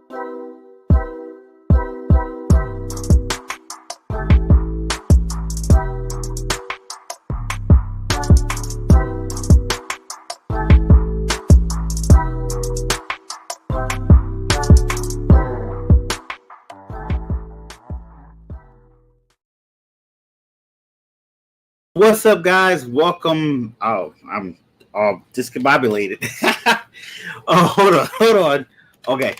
What's up, guys? Welcome. Oh, I'm all discombobulated. Hold on. Okay.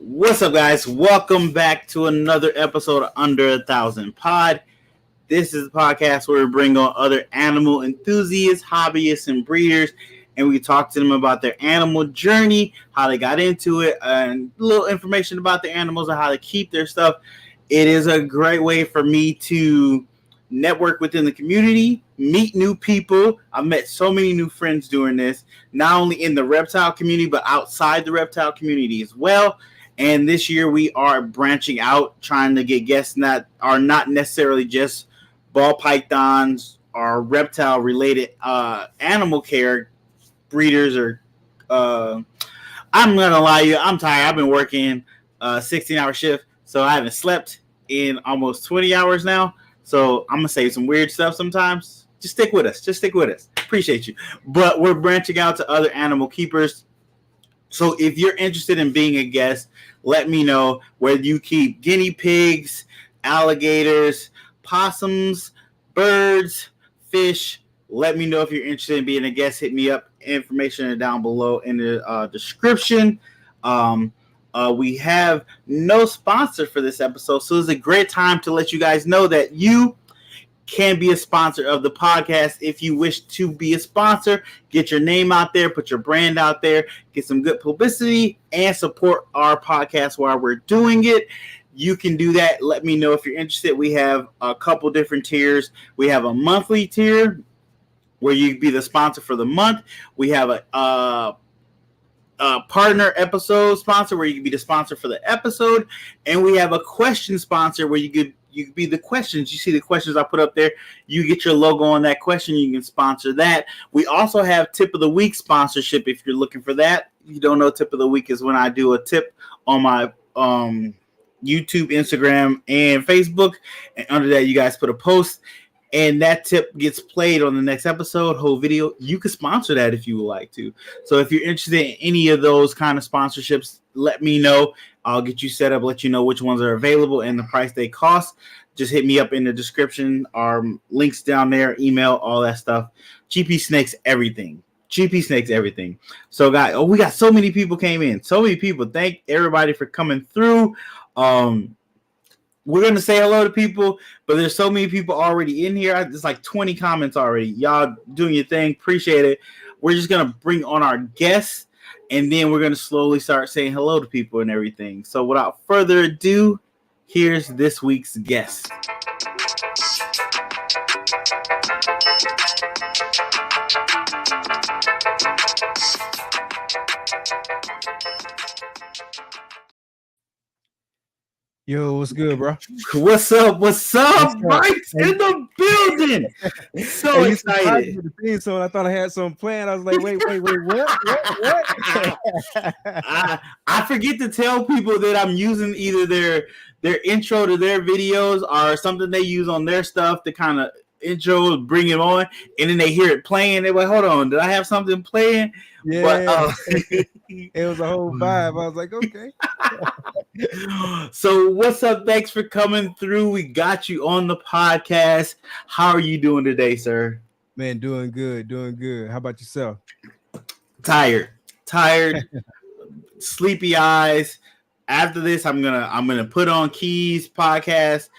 What's up, guys? Welcome back to another episode of Under 1,000 Pod. This is a podcast where we bring on other animal enthusiasts, hobbyists, and breeders, and we talk to them about their animal journey, how they got into it, and a little information about the animals and how they keep their stuff. It is a great way for me to network within the community, meet new people. I've met so many new friends doing this, not only in the reptile community, but outside the reptile community as well. And this year we are branching out, trying to get guests that are not necessarily just ball pythons or reptile-related animal care breeders. Or I'm going to lie to you, I'm tired. I've been working a 16-hour shift, so I haven't slept in almost 20 hours now. So I'm going to say some weird stuff sometimes. Just stick with us. Appreciate you. But we're branching out to other animal keepers. So if you're interested in being a guest, let me know whether you keep guinea pigs, alligators, possums, birds, fish. Let me know if you're interested in being a guest. Hit me up. Information down below in the description. We have no sponsor for this episode, so it's a great time to let you guys know that you can be a sponsor of the podcast. If you wish to be a sponsor, get your name out there, put your brand out there, get some good publicity, and support our podcast while we're doing it. You can do that. Let me know if you're interested. We have a couple different tiers. We have a monthly tier where you can be the sponsor for the month. We have a partner episode sponsor where you can be the sponsor for the episode, and we have a question sponsor where you could be the questions. You see the questions I put up there, you get your logo on that question, you can sponsor that. We also have tip of the week sponsorship if you're looking for that. If you don't know, tip of the week is when I do a tip on my YouTube, Instagram, and Facebook, and under that you guys put a post, and that tip gets played on the next episode, whole video. You could sponsor that if you would like to. So if you're interested in any of those kind of sponsorships, let me know. I'll get you set up, let you know which ones are available and the price they cost. Just hit me up in the description. Our links down there, email, all that stuff. gpsnakes everything. gpsnakes everything. So, guys, we got so many people came in. So many people. Thank everybody for coming through. We're going to say hello to people, but there's so many people already in here. There's like 20 comments already. Y'all doing your thing. Appreciate it. We're just going to bring on our guests, and then we're going to slowly start saying hello to people and everything. So without further ado, here's this week's guest. Yo, what's good, bro? What's up? Mike's in the building. So excited. So I thought I had some plan. I was like, wait, what? I forget to tell people that I'm using either their intro to their videos or something they use on their stuff to kind of intro, bring it on, and then they hear it playing. They're like, hold on, did I have something playing? Yeah, but, it was a whole vibe. I was like, okay. So what's up? Thanks for coming through. We got you on the podcast. How are you doing today, sir? Man, doing good. How about yourself? Tired, sleepy eyes. After this, I'm gonna put on Keys podcast,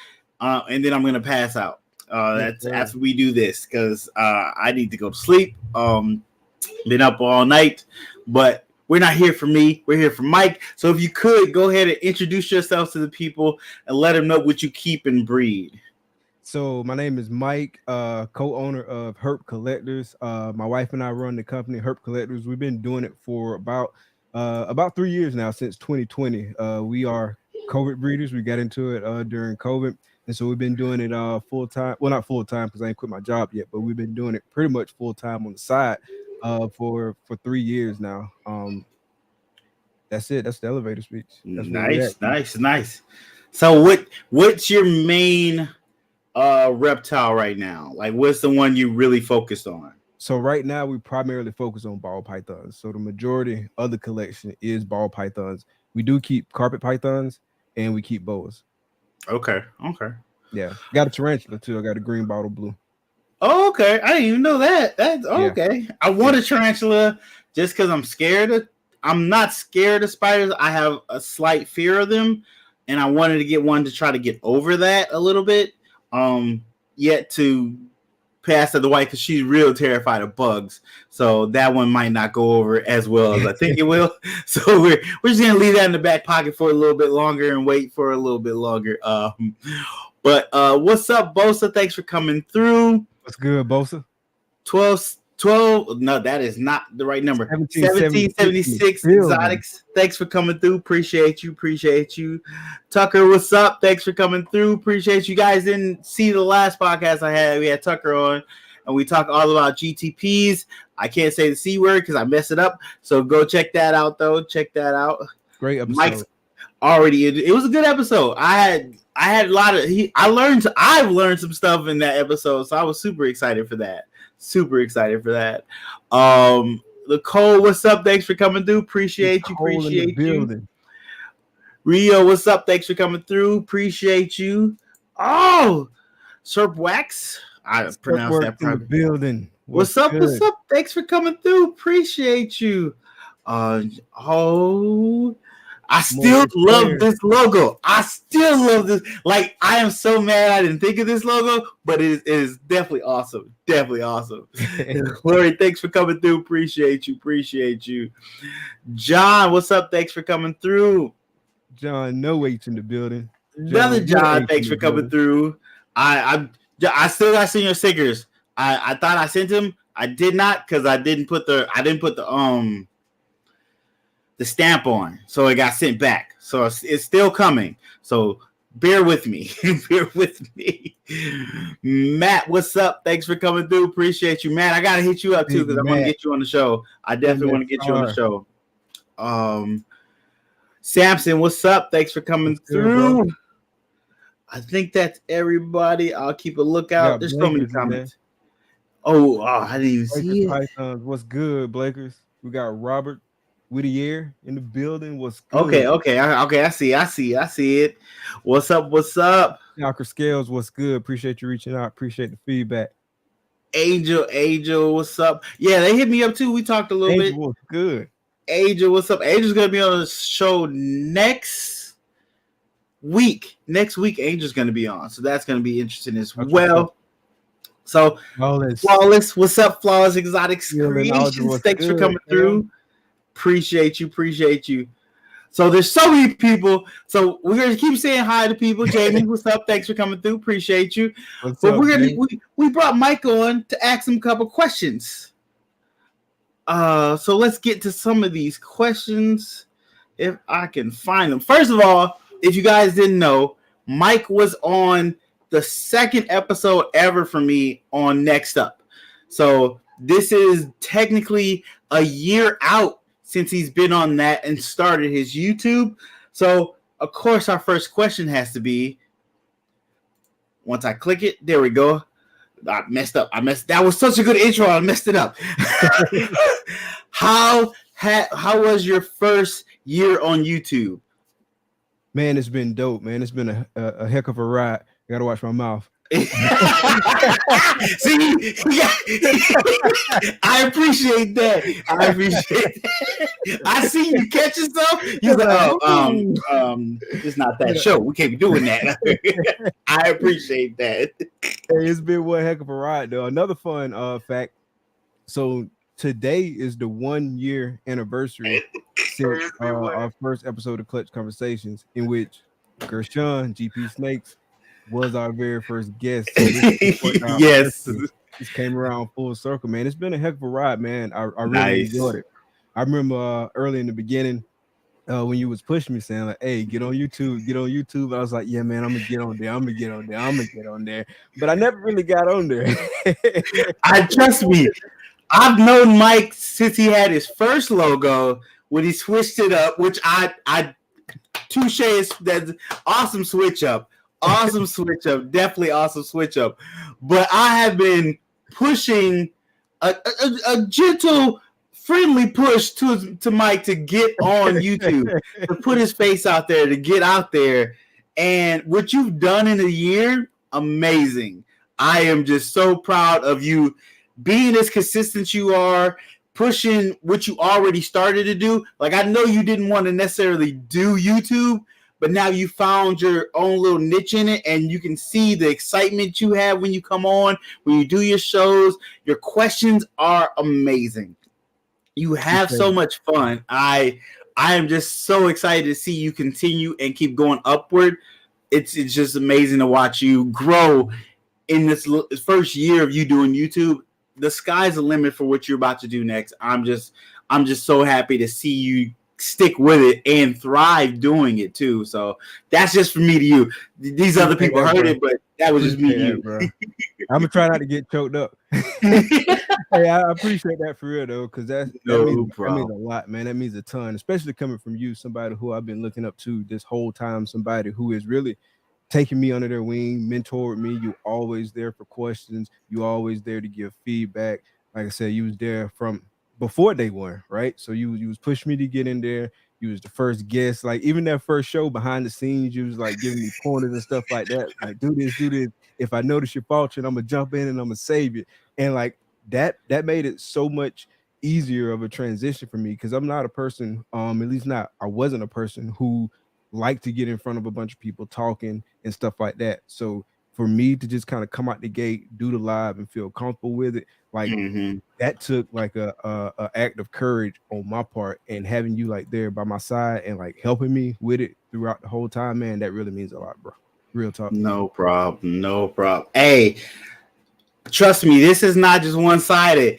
and then I'm gonna pass out. That's after we do this because I need to go to sleep. Been up all night, but we're not here for me. We're here for Mike. So if you could go ahead and introduce yourself to the people and let them know what you keep and breed. So my name is Mike, co-owner of Herp Collectors. My wife and I run the company Herp Collectors. We've been doing it for about 3 years now, since 2020. We are COVID breeders. We got into it during COVID. And so we've been doing it full time. Well, not full time because I ain't quit my job yet, but we've been doing it pretty much full time on the side for 3 years now. That's it. That's the elevator speech. That's nice. So what's your main reptile right now? Like, what's the one you really focused on? So right now we primarily focus on ball pythons. So the majority of the collection is ball pythons. We do keep carpet pythons and we keep boas. Okay. Yeah, got a tarantula too. I got a green bottle blue. Oh, okay. I didn't even know that. That's okay. Yeah. I want a tarantula just because I'm not scared of spiders. I have a slight fear of them, and I wanted to get one to try to get over that a little bit. Yet to pass to the wife because she's real terrified of bugs, so that one might not go over as well as I think it will. So we're just gonna leave that in the back pocket for a little bit longer and wait for a little bit longer. But what's up, Bosa? Thanks for coming through. What's good, Bosa? 12. No, that is not the right number. 1776 Exotics. Thanks for coming through. Appreciate you. Tucker, what's up? Thanks for coming through. Appreciate you. Guys didn't see the last podcast I had. We had Tucker on, and we talked all about GTPs. I can't say the C word because I messed it up. So go check that out, though. Check that out. Great episode. Mike's already. It was a good episode. I had a lot of. I've learned some stuff in that episode, so I was super excited for that. Nicole, what's up? Thanks for coming through. Appreciate you. Rio, what's up? Thanks for coming through. Appreciate you. Oh, Herp Wax. I pronounced that properly. Building. What's up? Thanks for coming through. Appreciate you. I still love this logo. I still love this. Like, I am so mad I didn't think of this logo, but it is definitely awesome. Lori, thanks for coming through. Appreciate you. John, what's up? Thanks for coming through. John, no H in the building. Another John, thanks for coming through. I still got senior stickers. I thought I sent him. I did not because I didn't put the stamp on, so it got sent back. So it's still coming. So bear with me. Matt, what's up? Thanks for coming through. Appreciate you, Matt. I gotta hit you up too because I want to get you on the show. I definitely want to get you on the show. Samson, what's up? Thanks for coming through. Good, I think that's everybody. I'll keep a lookout. There's so many comments. Oh, I didn't even see it. Pythons, what's good, Blakers? We got Robert Whittier in the building. What's good? Okay. I see it. What's up? Knocker Scales, what's good? Appreciate you reaching out. Appreciate the feedback. Angel, what's up? Yeah, they hit me up too. We talked a little bit. What's good? Angel, what's up? Angel's gonna be on the show next week. Angel's gonna be on, so that's gonna be interesting as well. So, Flawless, what's up? Flawless Exotics Creations, thanks for coming through. Appreciate you. So there's so many people. So we're gonna keep saying hi to people. Jamie, what's up? Thanks for coming through. Appreciate you. We brought Mike on to ask him a couple questions. So let's get to some of these questions if I can find them. First of all, if you guys didn't know, Mike was on the second episode ever for me on Next Up. So this is technically a year out since he's been on that and started his YouTube. So, of course, our first question has to be, once I click it, there we go. I messed up. That was such a good intro. I messed it up. How was your first year on YouTube? Man, it's been dope, man. It's been a heck of a ride. I gotta watch my mouth. See, I appreciate that. I see you catch yourself. You're like, it's not that show. We can't be doing that. I appreciate that. Hey, it's been one heck of a ride, though. Another fun fact. So today is the 1 year anniversary since our first episode of Clutch Conversations, in which Gershon, GP was our very first guest. Yes, just came around full circle, man. It's been a heck of a ride, man. I really enjoyed it. I remember early in the beginning when you was pushing me, saying like, "Hey, get on YouTube." I was like, "Yeah, man, I'm gonna get on there." But I never really got on there. Trust me. I've known Mike since he had his first logo when he switched it up, which I touche, that's awesome switch up. Awesome switch up. Definitely awesome switch up. But I have been pushing a gentle, friendly push to Mike to get on YouTube, to put his face out there, to get out there. And what you've done in a year, amazing. I am just so proud of you being as consistent you are, pushing what you already started to do. Like, I know you didn't want to necessarily do YouTube, but now you found your own little niche in it, and you can see the excitement you have when you come on, when you do your shows. Your questions are amazing. You have so much fun. I am just so excited to see you continue and keep going upward. It's just amazing to watch you grow in this first year of you doing YouTube. The sky's the limit for what you're about to do next. I'm just so happy to see you stick with it and thrive doing it too. So that's just from me to you. These other people heard it, but that was just me to you. Bro. I'm gonna try not to get choked up. Hey, I appreciate that for real though, because that means a lot, man. That means a ton, especially coming from you, somebody who I've been looking up to this whole time, somebody who is really taking me under their wing, mentored me. You always there for questions. You always there to give feedback. Like I said, you was there from before day one, right? So you was pushing me to get in there. You was the first guest. Like even that first show behind the scenes, you was like giving me pointers and stuff like that. Like do this. If I notice you're faltering, I'm gonna jump in and I'm gonna save it. And like that made it so much easier of a transition for me, because I'm not a person, at least not, I wasn't a person who liked to get in front of a bunch of people talking and stuff like that. So for me to just kind of come out the gate, do the live and feel comfortable with it, like that took like a act of courage on my part, and having you like there by my side and like helping me with it throughout the whole time, man, that really means a lot, bro. Real talk. No problem. Hey, trust me, this is not just one-sided.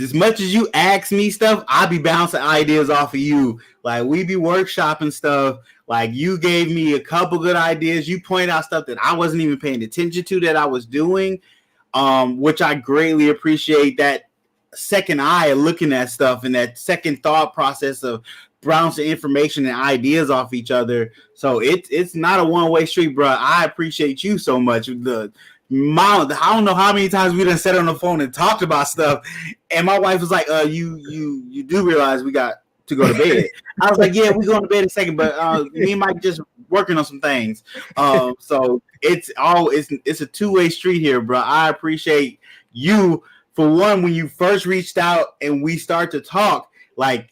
As much as you ask me stuff, I be bouncing ideas off of you. Like we be workshopping stuff. Like you gave me a couple good ideas. You point out stuff that I wasn't even paying attention to that I was doing, which I greatly appreciate. That second eye of looking at stuff and that second thought process of bouncing information and ideas off each other. So it's not a one-way street, bro. I appreciate you so much. I don't know how many times we done sat on the phone and talked about stuff, and my wife was like, you do realize we got to go to bed. I was like, yeah, we're going to bed in a second, but me and Mike just working on some things. So it's a two-way street here, bro. I appreciate you. For one, when you first reached out and we start to talk, like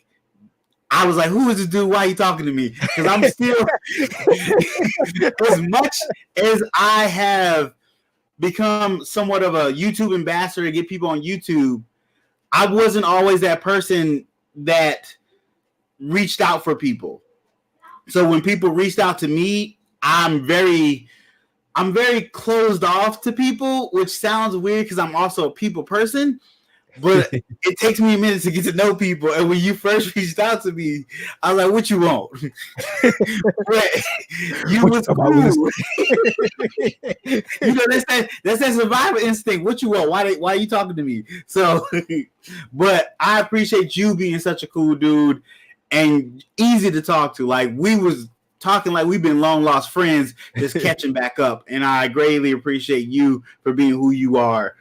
I was like, who is this dude? Why are you talking to me? Because I'm still as much as I have become somewhat of a YouTube ambassador to get people on YouTube, I wasn't always that person that reached out for people. So when people reached out to me, I'm very closed off to people, which sounds weird because I'm also a people person, but it takes me a minute to get to know people. And when you first reached out to me, I was like, what you want? You was cool. You know, that's that survival instinct. What you want? Why are you talking to me? So, but I appreciate you being such a cool dude and easy to talk to. Like we was talking like we've been long lost friends, just catching back up. And I greatly appreciate you for being who you are.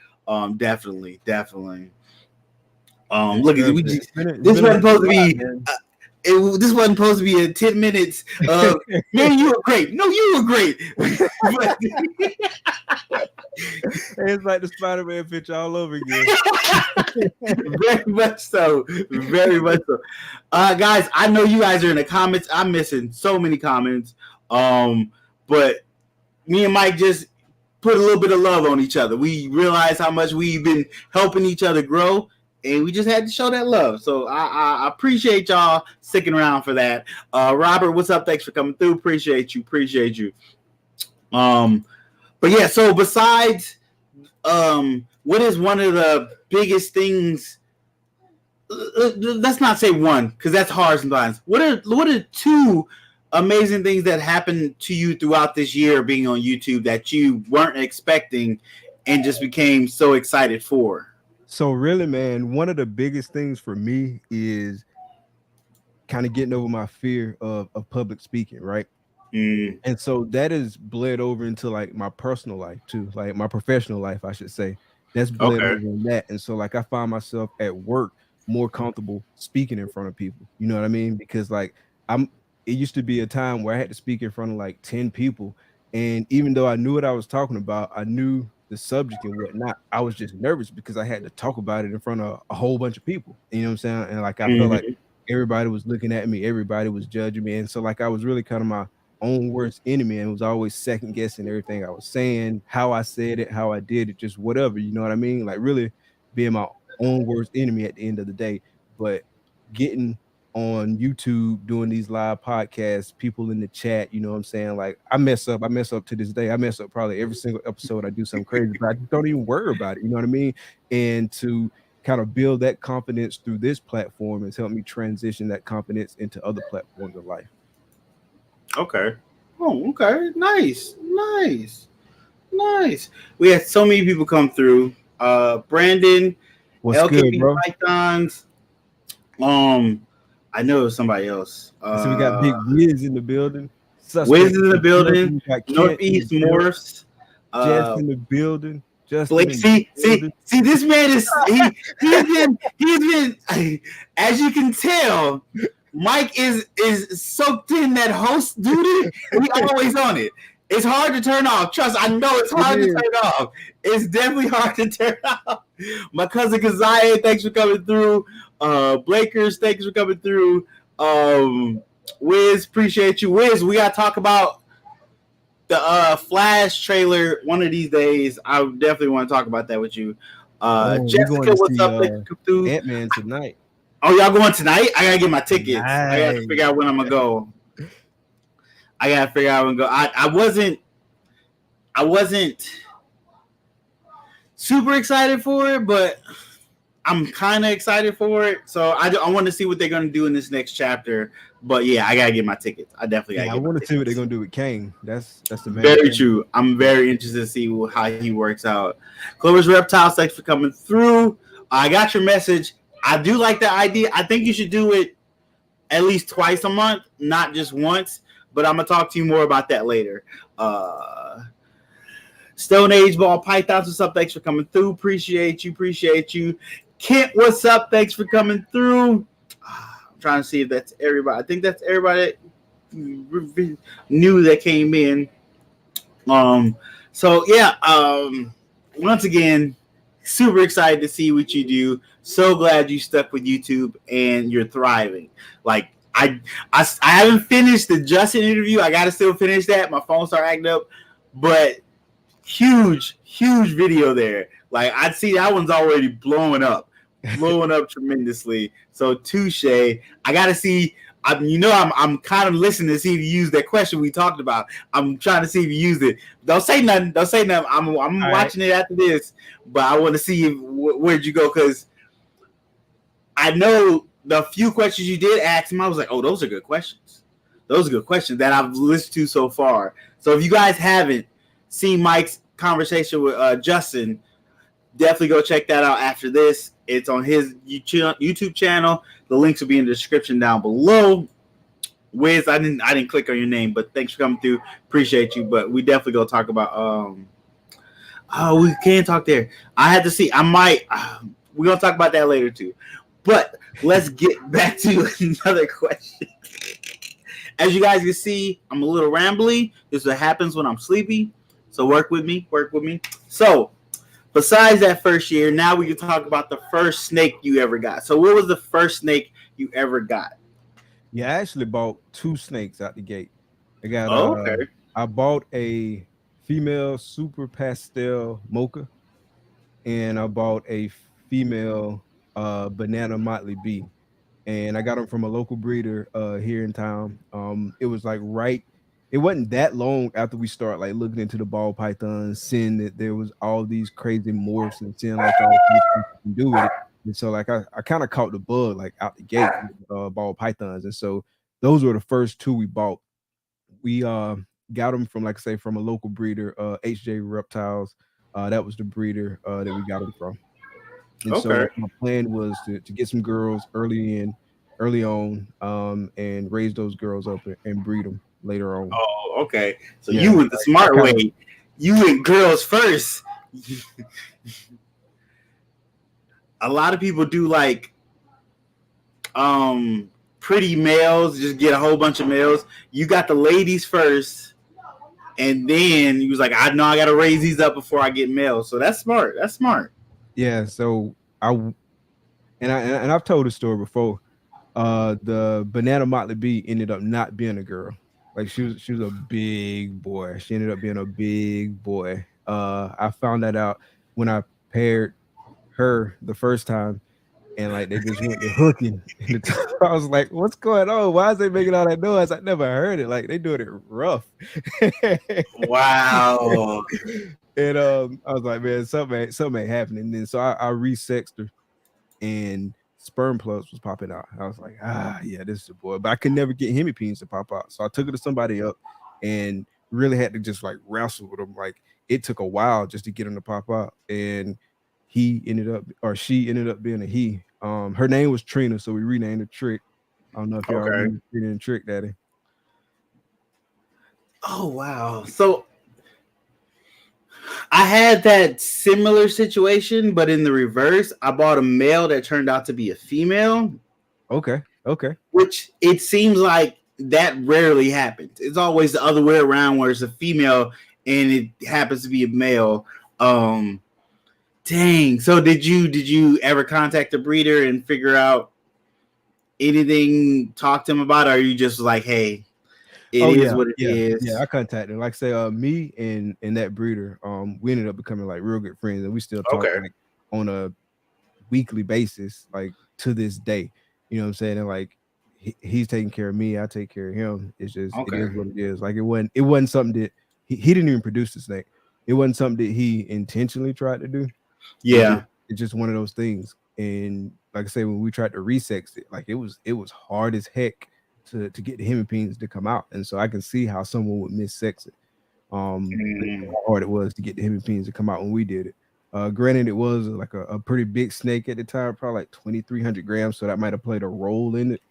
Definitely. Look at this wasn't supposed to be. This wasn't supposed to be 10 minutes of man, you were great. No, you were great. It's like the Spider-Man picture all over again. Very much so. Guys, I know you guys are in the comments. I'm missing so many comments. But me and Mike just put a little bit of love on each other. We realize how much we've been helping each other grow, and we just had to show that love. So I appreciate y'all sticking around for that. Robert, what's up? Thanks for coming through. Appreciate you. But yeah, so besides, what is one of the biggest things? Let's not say one, because that's hard sometimes. What are two amazing things that happened to you throughout this year being on YouTube that you weren't expecting and just became so excited for? So really, man, one of the biggest things for me is kind of getting over my fear of public speaking, right? And so that is bled over into like my personal life too, like my professional life, I should say. That's bled Okay. over in that. And so like I find myself at work more comfortable speaking in front of people. You know what I mean? Because like it used to be a time where I had to speak in front of like 10 people. And even though I knew what I was talking about, I knew the subject and whatnot, I was just nervous because I had to talk about it in front of a whole bunch of people. You know what I'm saying? And like I felt like Mm-hmm. everybody was looking at me, everybody was judging me. And so like I was really kind of my own worst enemy and was always second guessing everything I was saying, how I said it, how I did it, just whatever, you know what I mean? Like really being my own worst enemy at the end of the day. But getting on YouTube, doing these live podcasts, people in the chat, you know what I'm saying? Like I mess up to this day. I mess up probably every single episode. I do something crazy, but I just don't even worry about it, you know what I mean? And to kind of build that confidence through this platform has helped me transition that confidence into other platforms of life. Okay. Oh, okay. Nice. Nice. Nice. We had so many people come through. Brandon, What's good, LKP bro? Pythons. I know it was somebody else. So we got Big Wiz in the building. Wiz Suspect is in the building. we got Kent in Northeast the building. Morse. Jess in the building. Justin Blake, in the building. see, this man is he's been as you can tell, Mike is soaked in that host duty. He always on it. It's hard to turn off. Trust, I know it's hard to turn off. It's definitely hard to turn off. My cousin Keziah, thanks for coming through. Blakers, thanks for coming through. Wiz, appreciate you. Wiz, we gotta talk about the Flash trailer one of these days. I definitely want to talk about that with you. Jessica, what's up? Ant-Man tonight. Oh, y'all going tonight? I gotta get my tickets. Nice. I gotta figure out when I'm gonna go. I gotta figure out when to go. I wasn't super excited for it, but I'm kind of excited for it. So I want to see what they're gonna do in this next chapter. But yeah, I gotta get my tickets. I definitely gotta. I want to see what they're gonna do with Kang. That's the main. Very true. I'm very interested to see how he works out. Clover's Reptiles, thanks for coming through. I got your message. I do like the idea. I think you should do it at least twice a month, not just once. But I'm gonna talk to you more about that later. Stone Age Ball Pythons, what's up? Thanks for coming through. Appreciate you. Kent, what's up? Thanks for coming through. I'm trying to see if that's everybody. I think that's everybody new that came in. So yeah, once again, super excited to see what you do. So glad you stuck with YouTube and you're thriving. Like I haven't finished the Justin interview. I gotta still finish that. My phone started acting up, but huge video there. Like I'd see that one's already blowing up tremendously. So touche. I gotta see. I'm kind of listening to see if you use that question we talked about. I'm trying to see if you used it. Don't say nothing. I'm watching it after this, but I want to see where'd you go, because I know the few questions you did ask him, I was like, oh, those are good questions. Those are good questions that I've listened to so far. So if you guys haven't seen Mike's conversation with Justin, definitely go check that out after this. It's on his YouTube channel. The links will be in the description down below. Wiz, I didn't click on your name, but thanks for coming through. Appreciate you. But we definitely go talk about we can't talk there. I had to see. I might we're gonna talk about that later too. But let's get back to another question. As you guys can see, I'm a little rambly. This is what happens when I'm sleepy. So work with me. So besides that first year, now we can talk about the first snake you ever got. So what was the first snake you ever got? Yeah, I actually bought 2 snakes out the gate. Okay. I bought a female super pastel mocha, and I bought a female banana motley bee. And I got them from a local breeder here in town. It was like it wasn't that long after we start like looking into the ball pythons, seeing that there was all these crazy morphs and seeing like all the things you can do with it. And so like I kind of caught the bug like out the gate with ball pythons. And so those were the first 2 we bought. We got them from, like I say, from a local breeder, HJ Reptiles. That was the breeder that we got them from. And so Okay. my plan was to get some girls early on, and raise those girls up and breed them later on. Oh, okay. So Yeah, you went the I smart kind of way. You went girls first. A lot of people do like pretty males, just get a whole bunch of males. You got the ladies first, and then he was like, I know I gotta raise these up before I get males. So that's smart. That's smart. yeah. So I've told the story before. The banana Motley Bee ended up not being a girl. Like she was a big boy. She ended up being a big boy. I found that out when I paired her the first time, and like they just went to hooking. And I was like, "What's going on? Why is they making all that noise? I never heard it. Like they doing it rough." Wow. And I was like, "Man, something ain't happening." And then so I resexed her, and sperm plugs was popping out. I was like, yeah, this is a boy. But I could never get hemipenes to pop out. So I took it to somebody up and really had to just like wrestle with them. Like it took a while just to get him to pop out. And she ended up being a he. Her name was Trina, so we renamed her Trick. I don't know if y'all Okay. remember Trina and Trick Daddy. Oh wow. So I had that similar situation, but in the reverse. I bought a male that turned out to be a female. Okay. Which it seems like that rarely happens. It's always the other way around where it's a female and it happens to be a male. Dang. So did you ever contact the breeder and figure out anything, talk to him about it, or are you just like, hey, it is what it is? Yeah. I contacted, like I say, me and that breeder, we ended up becoming like real good friends, and we still talk like on a weekly basis, like to this day. You know what I'm saying? And like he's taking care of me, I take care of him. It's just it is what it is. Like it wasn't something that he didn't even produce the snake. It wasn't something that he intentionally tried to do. Yeah. It's just one of those things. And like I say, when we tried to resex it, like it was hard as heck to get the hemipenes to come out. And so I can see how someone would missex it. How hard it was to get the hemipenes to come out when we did it. Granted, it was like a pretty big snake at the time, probably like 2,300 grams, so that might have played a role in it.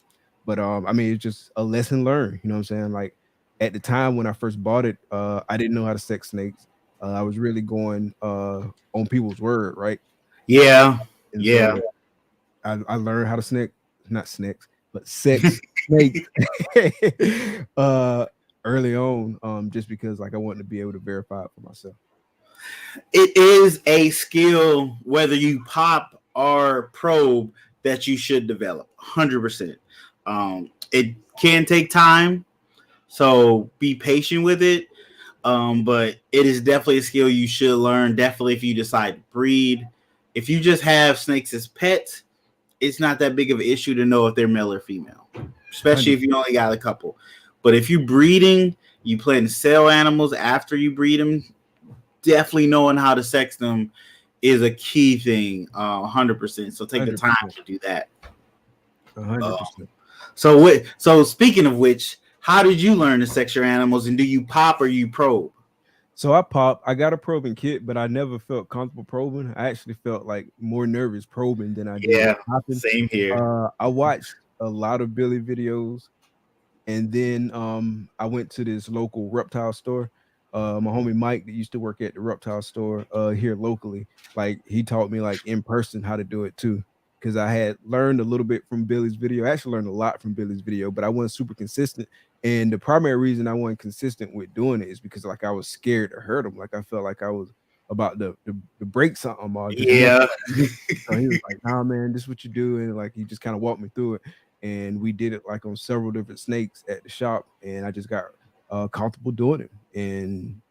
But I mean, it's just a lesson learned. You know what I'm saying? Like at the time when I first bought it, I didn't know how to sex snakes. I was really going on people's word, right? Yeah. And yeah. So I learned how to not snakes, but sex snakes early on, just because like I wanted to be able to verify it for myself. It is a skill, whether you pop or probe, that you should develop 100%. It can take time, so be patient with it. But it is definitely a skill you should learn. Definitely, if you decide to breed. If you just have snakes as pets, it's not that big of an issue to know if they're male or female, especially 100%. If you only got a couple. But if you're breeding, you plan to sell animals after you breed them, definitely knowing how to sex them is a key thing, 100%. So take 100%. The time to do that. 100%. So speaking of which, how did you learn to sex your animals, and do you pop or you probe? So I pop. I got a probing kit, but I never felt comfortable probing. I actually felt like more nervous probing than I did popping. Same here. I watched a lot of Billy videos, and then I went to this local reptile store. My homie Mike that used to work at the reptile store here locally, like he taught me like in person how to do it too. Because I had learned a little bit from Billy's video. I actually learned a lot from Billy's video, but I wasn't super consistent. And the primary reason I wasn't consistent with doing it is because like I was scared to hurt him. Like I felt like I was about to break something. Yeah. So he was like, "Nah, man, this is what you do," and like he just kind of walked me through it. And we did it like on several different snakes at the shop, and I just got comfortable doing it. And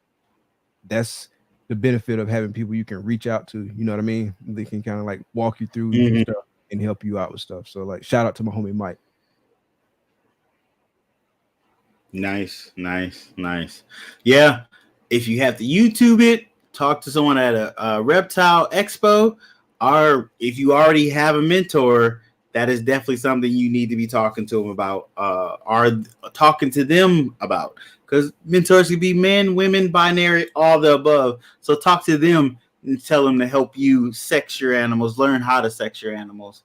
that's the benefit of having people you can reach out to. You know what I mean? They can kind of like walk you through stuff and help you out with stuff. So like, shout out to my homie Mike. Nice. Yeah, if you have to YouTube it, talk to someone at a reptile expo, or if you already have a mentor, that is definitely something you need to be talking to them about, or talking to them about, because mentors can be men, women, binary, all the above. So talk to them and tell them to help you sex your animals, learn how to sex your animals.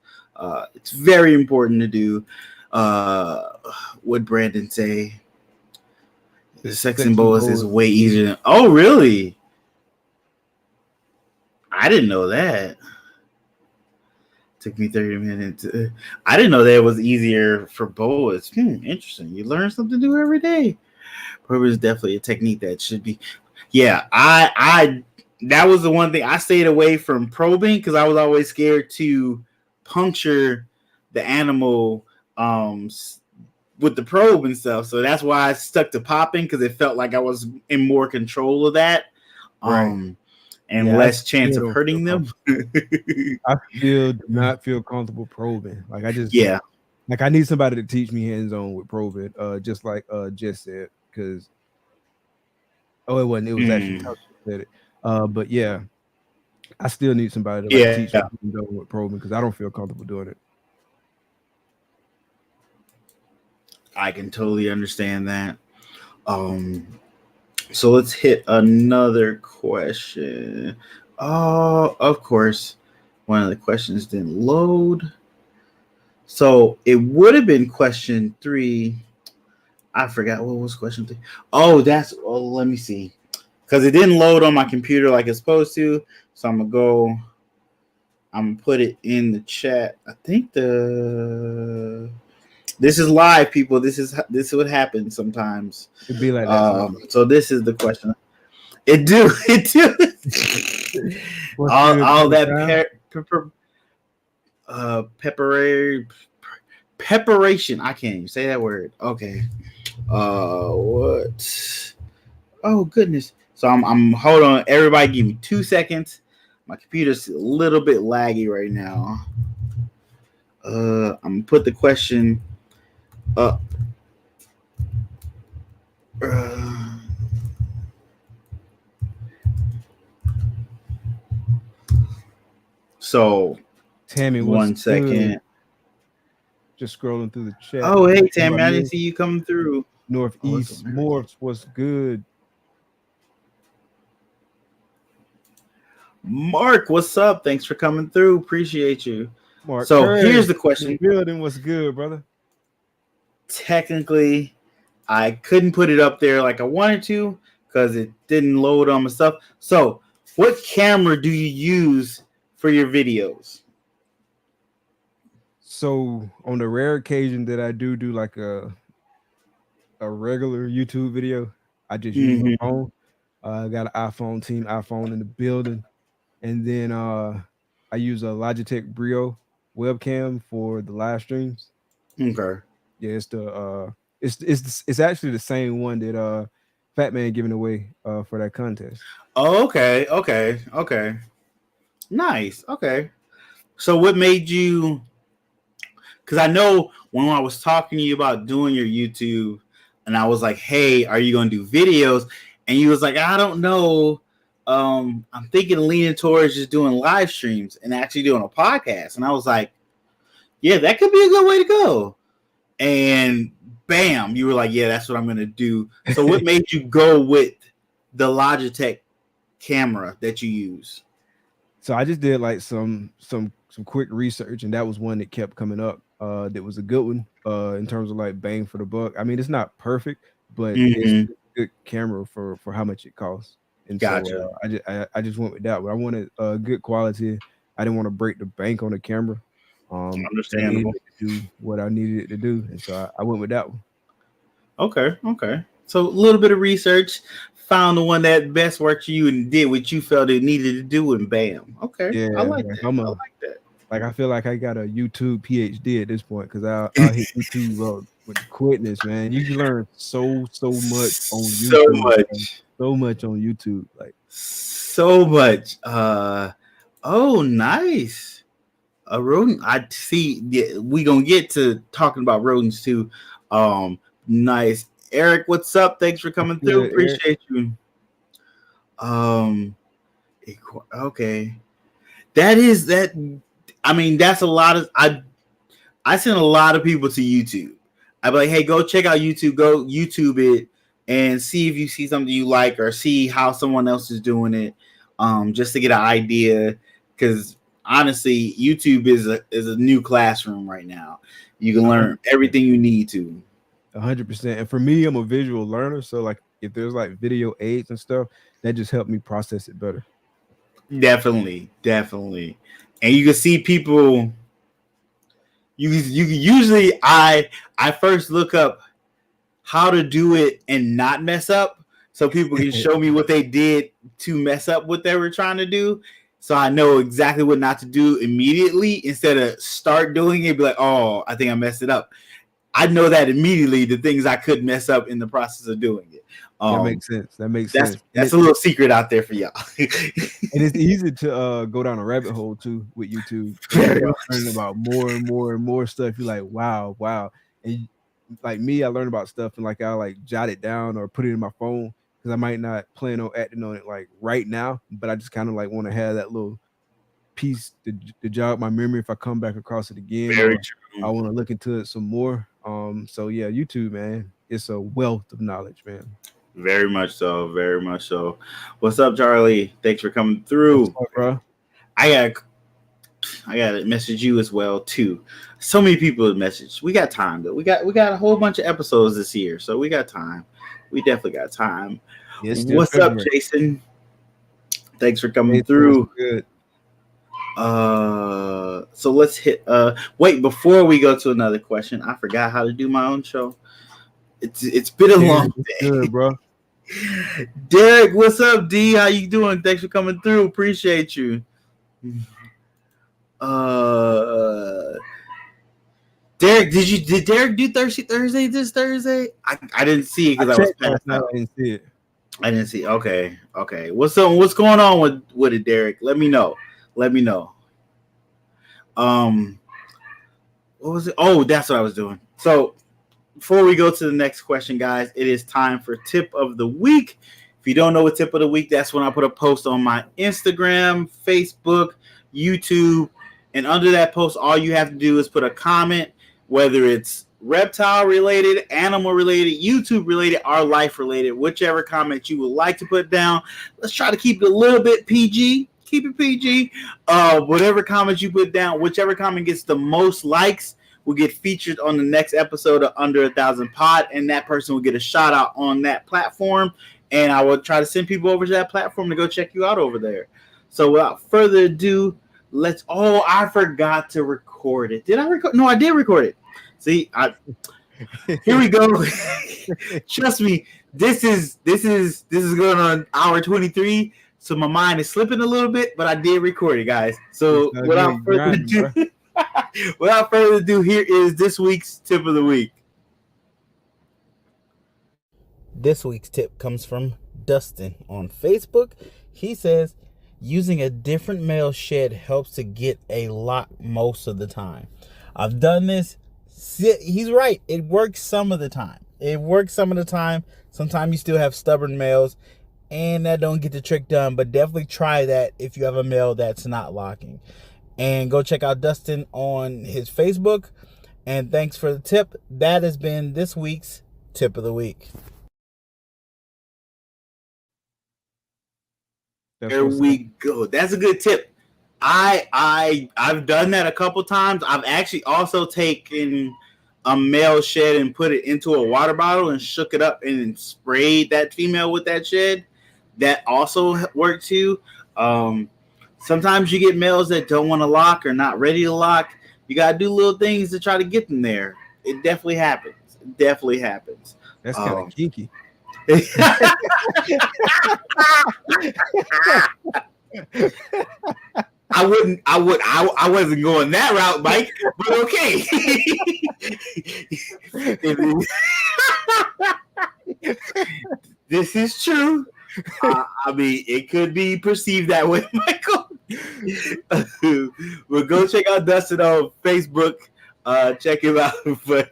It's very important to do. What Brandon say? Sexing boas is way easier than. Oh, really? I didn't know that. Took me 30 minutes. I didn't know that it was easier for boas. Interesting. You learn something new every day. Probing is definitely a technique that should be. Yeah, I that was the one thing I stayed away from probing because I was always scared to puncture the animal with the probe and stuff. So that's why I stuck to popping because it felt like I was in more control of that. Right. And less chance of hurting them. I do not feel comfortable probing. Like I need somebody to teach me hands-on with probing. Just like Jess said, because it was actually Tucker who said it. But yeah, I still need somebody to teach me hands-on with probing because I don't feel comfortable doing it. I can totally understand that. So let's hit another question. Oh, of course, one of the questions didn't load. So it would have been question 3. I forgot what was question 3. Oh, let me see. Because it didn't load on my computer like it's supposed to. So I'm going to put it in the chat. I think this is live, people. This is what happens sometimes. It'd be like that. So this is the question. It do. all that preparation. I can't even say that word. Okay. What? Oh goodness. So I'm hold on. Everybody, give me 2 seconds. My computer's a little bit laggy right now. I'm gonna put the question up. So Tammy, 1 second. Good? Just scrolling through the chat. Oh, hey Tammy, I didn't see you coming through. Northeast Morphs, what's good? Mark, what's up? Thanks for coming through. Appreciate you. Mark, so here's the question. Building, what's good, brother? Technically, I couldn't put it up there like I wanted to because it didn't load on my stuff. So, what camera do you use for your videos? So, on the rare occasion that I do like a regular YouTube video, I just use my phone. I got an iPhone in the building. And then I use a Logitech Brio webcam for the live streams. Okay. Yeah, it's actually the same one that Fat Man giving away for that contest. Oh, okay. Nice. Okay. So what made you? Because I know when I was talking to you about doing your YouTube, and I was like, "Hey, are you going to do videos?" And you was like, "I don't know. I'm thinking of leaning towards just doing live streams and actually doing a podcast." And I was like, "Yeah, that could be a good way to go." And bam, you were like, "Yeah, that's what I'm going to do." So what made you go with the Logitech camera that you use? So I just did like some quick research, and that was one that kept coming up. That was a good one in terms of like bang for the buck. I mean, it's not perfect, but it's a good camera for how much it costs. And gotcha. So I just went with that. But I wanted good quality. I didn't want to break the bank on the camera. Understandable. To do what I needed it to do, and so I went with that one. Okay. So a little bit of research, found the one that best worked for you, and did what you felt it needed to do, and bam. Okay. Yeah, I like that. I like that. Like I feel like I got a YouTube PhD at this point because I'll hit YouTube with the quickness, man. You can learn so much on YouTube. So much on YouTube, like so much. Oh, nice. A rodent. I see. Yeah, we gonna get to talking about rodents too. Nice. Eric, what's up? Thanks for coming through. Appreciate you. Okay. That is that. I mean, that's a lot of. I send a lot of people to YouTube. I'd be like, hey, go check out YouTube. Go YouTube it and see if you see something you like or see how someone else is doing it. just to get an idea. Because honestly, YouTube is a new classroom right now. You can learn everything you need to. 100%. And for me, I'm a visual learner, so like if there's like video aids and stuff, that just helped me process it better. Definitely. And you can see people. You usually I first look up how to do it and not mess up, so people can show me what they did to mess up what they were trying to do, so I know exactly what not to do immediately instead of start doing it, be like, oh, I think I messed it up. I know that immediately the things I could mess up in the process of doing it. That makes sense. That's a little secret out there for y'all. And it's easy to go down a rabbit hole too with YouTube. Learning about more and more stuff. You're like, wow. And like me, I learn about stuff and like I like jot it down or put it in my phone because I might not plan on acting on it like right now, but I just kind of like want to have that little piece to jog my memory if I come back across it again. Very true. I want to look into it some more. So yeah, YouTube, man, it's a wealth of knowledge, man. Very much so. What's up, Charlie? Thanks for coming through. What's up, bro? I gotta message you as well too. So many people have messaged. We got time though. We got a whole bunch of episodes this year, so we got time. We definitely got time. What's up, Jason? Thanks for coming through. Good. So let's hit. Wait, before we go to another question, I forgot how to do my own show. It's been a long day, good, bro. Derek, what's up, D? How you doing? Thanks for coming through. Appreciate you. Derek, did Derek do Thursday this Thursday? I didn't see it because I was passed out. I didn't see it. I didn't see it. Okay. What's going on with it, Derek? Let me know. What was it? Oh, that's what I was doing. So before we go to the next question, guys, it is time for tip of the week. If you don't know what tip of the week, that's when I put a post on my Instagram, Facebook, YouTube, and under that post, all you have to do is put a comment, whether it's reptile related, animal related, YouTube related, or life related, whichever comment you would like to put down. Let's try to keep it a little bit PG. Keep it PG. Whatever comment you put down, whichever comment gets the most likes will get featured on the next episode of Under 1,000 Pod, and that person will get a shout out on that platform. And I will try to send people over to that platform to go check you out over there. So without further ado, I forgot to record it. Did I record? No, I did record it. See, here we go. Trust me, this is going on hour 23. So my mind is slipping a little bit, but I did record it, guys. So without further ado, here is this week's tip of the week. This week's tip comes from Dustin on Facebook. He says, using a different male shed helps to get a lot most of the time. I've done this. He's right. It works some of the time. Sometimes you still have stubborn males, and that don't get the trick done, but definitely try that if you have a male that's not locking. And go check out Dustin on his Facebook. And thanks for the tip. That has been this week's tip of the week. There we go. That's a good tip. I've done that a couple times. I've actually also taken a male shed and put it into a water bottle and shook it up and sprayed that female with that shed. That also worked too. Sometimes you get males that don't want to lock or not ready to lock. You got to do little things to try to get them there. It definitely happens. That's kind of kinky. I wasn't going that route, Mike, but okay. This is true. I mean, it could be perceived that way, Michael. But go check out Dustin on Facebook. Check him out. But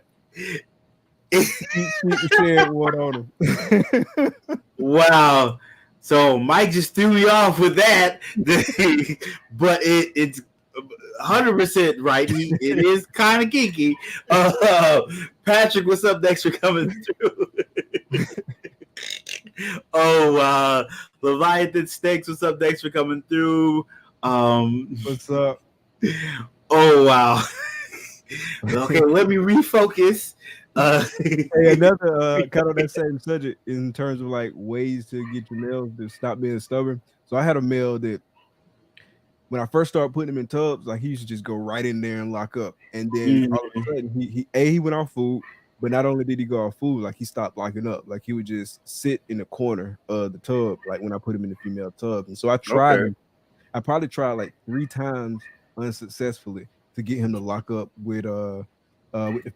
wow. So Mike just threw me off with that. But it's 100% right. It is kind of kinky. Patrick, what's up? Thanks for coming through. Leviathan Snakes, what's up? Thanks for coming through. What's up? Oh wow. Okay, let me refocus. Hey, another kind of that same subject in terms of like ways to get your males to stop being stubborn. So I had a male that when I first started putting him in tubs, like he used to just go right in there and lock up. And then all of a sudden he went off food, but not only did he go off food, like he stopped locking up. Like he would just sit in the corner of the tub, like when I put him in the female tub. And so I tried him. I probably tried like 3 times unsuccessfully to get him to lock up with the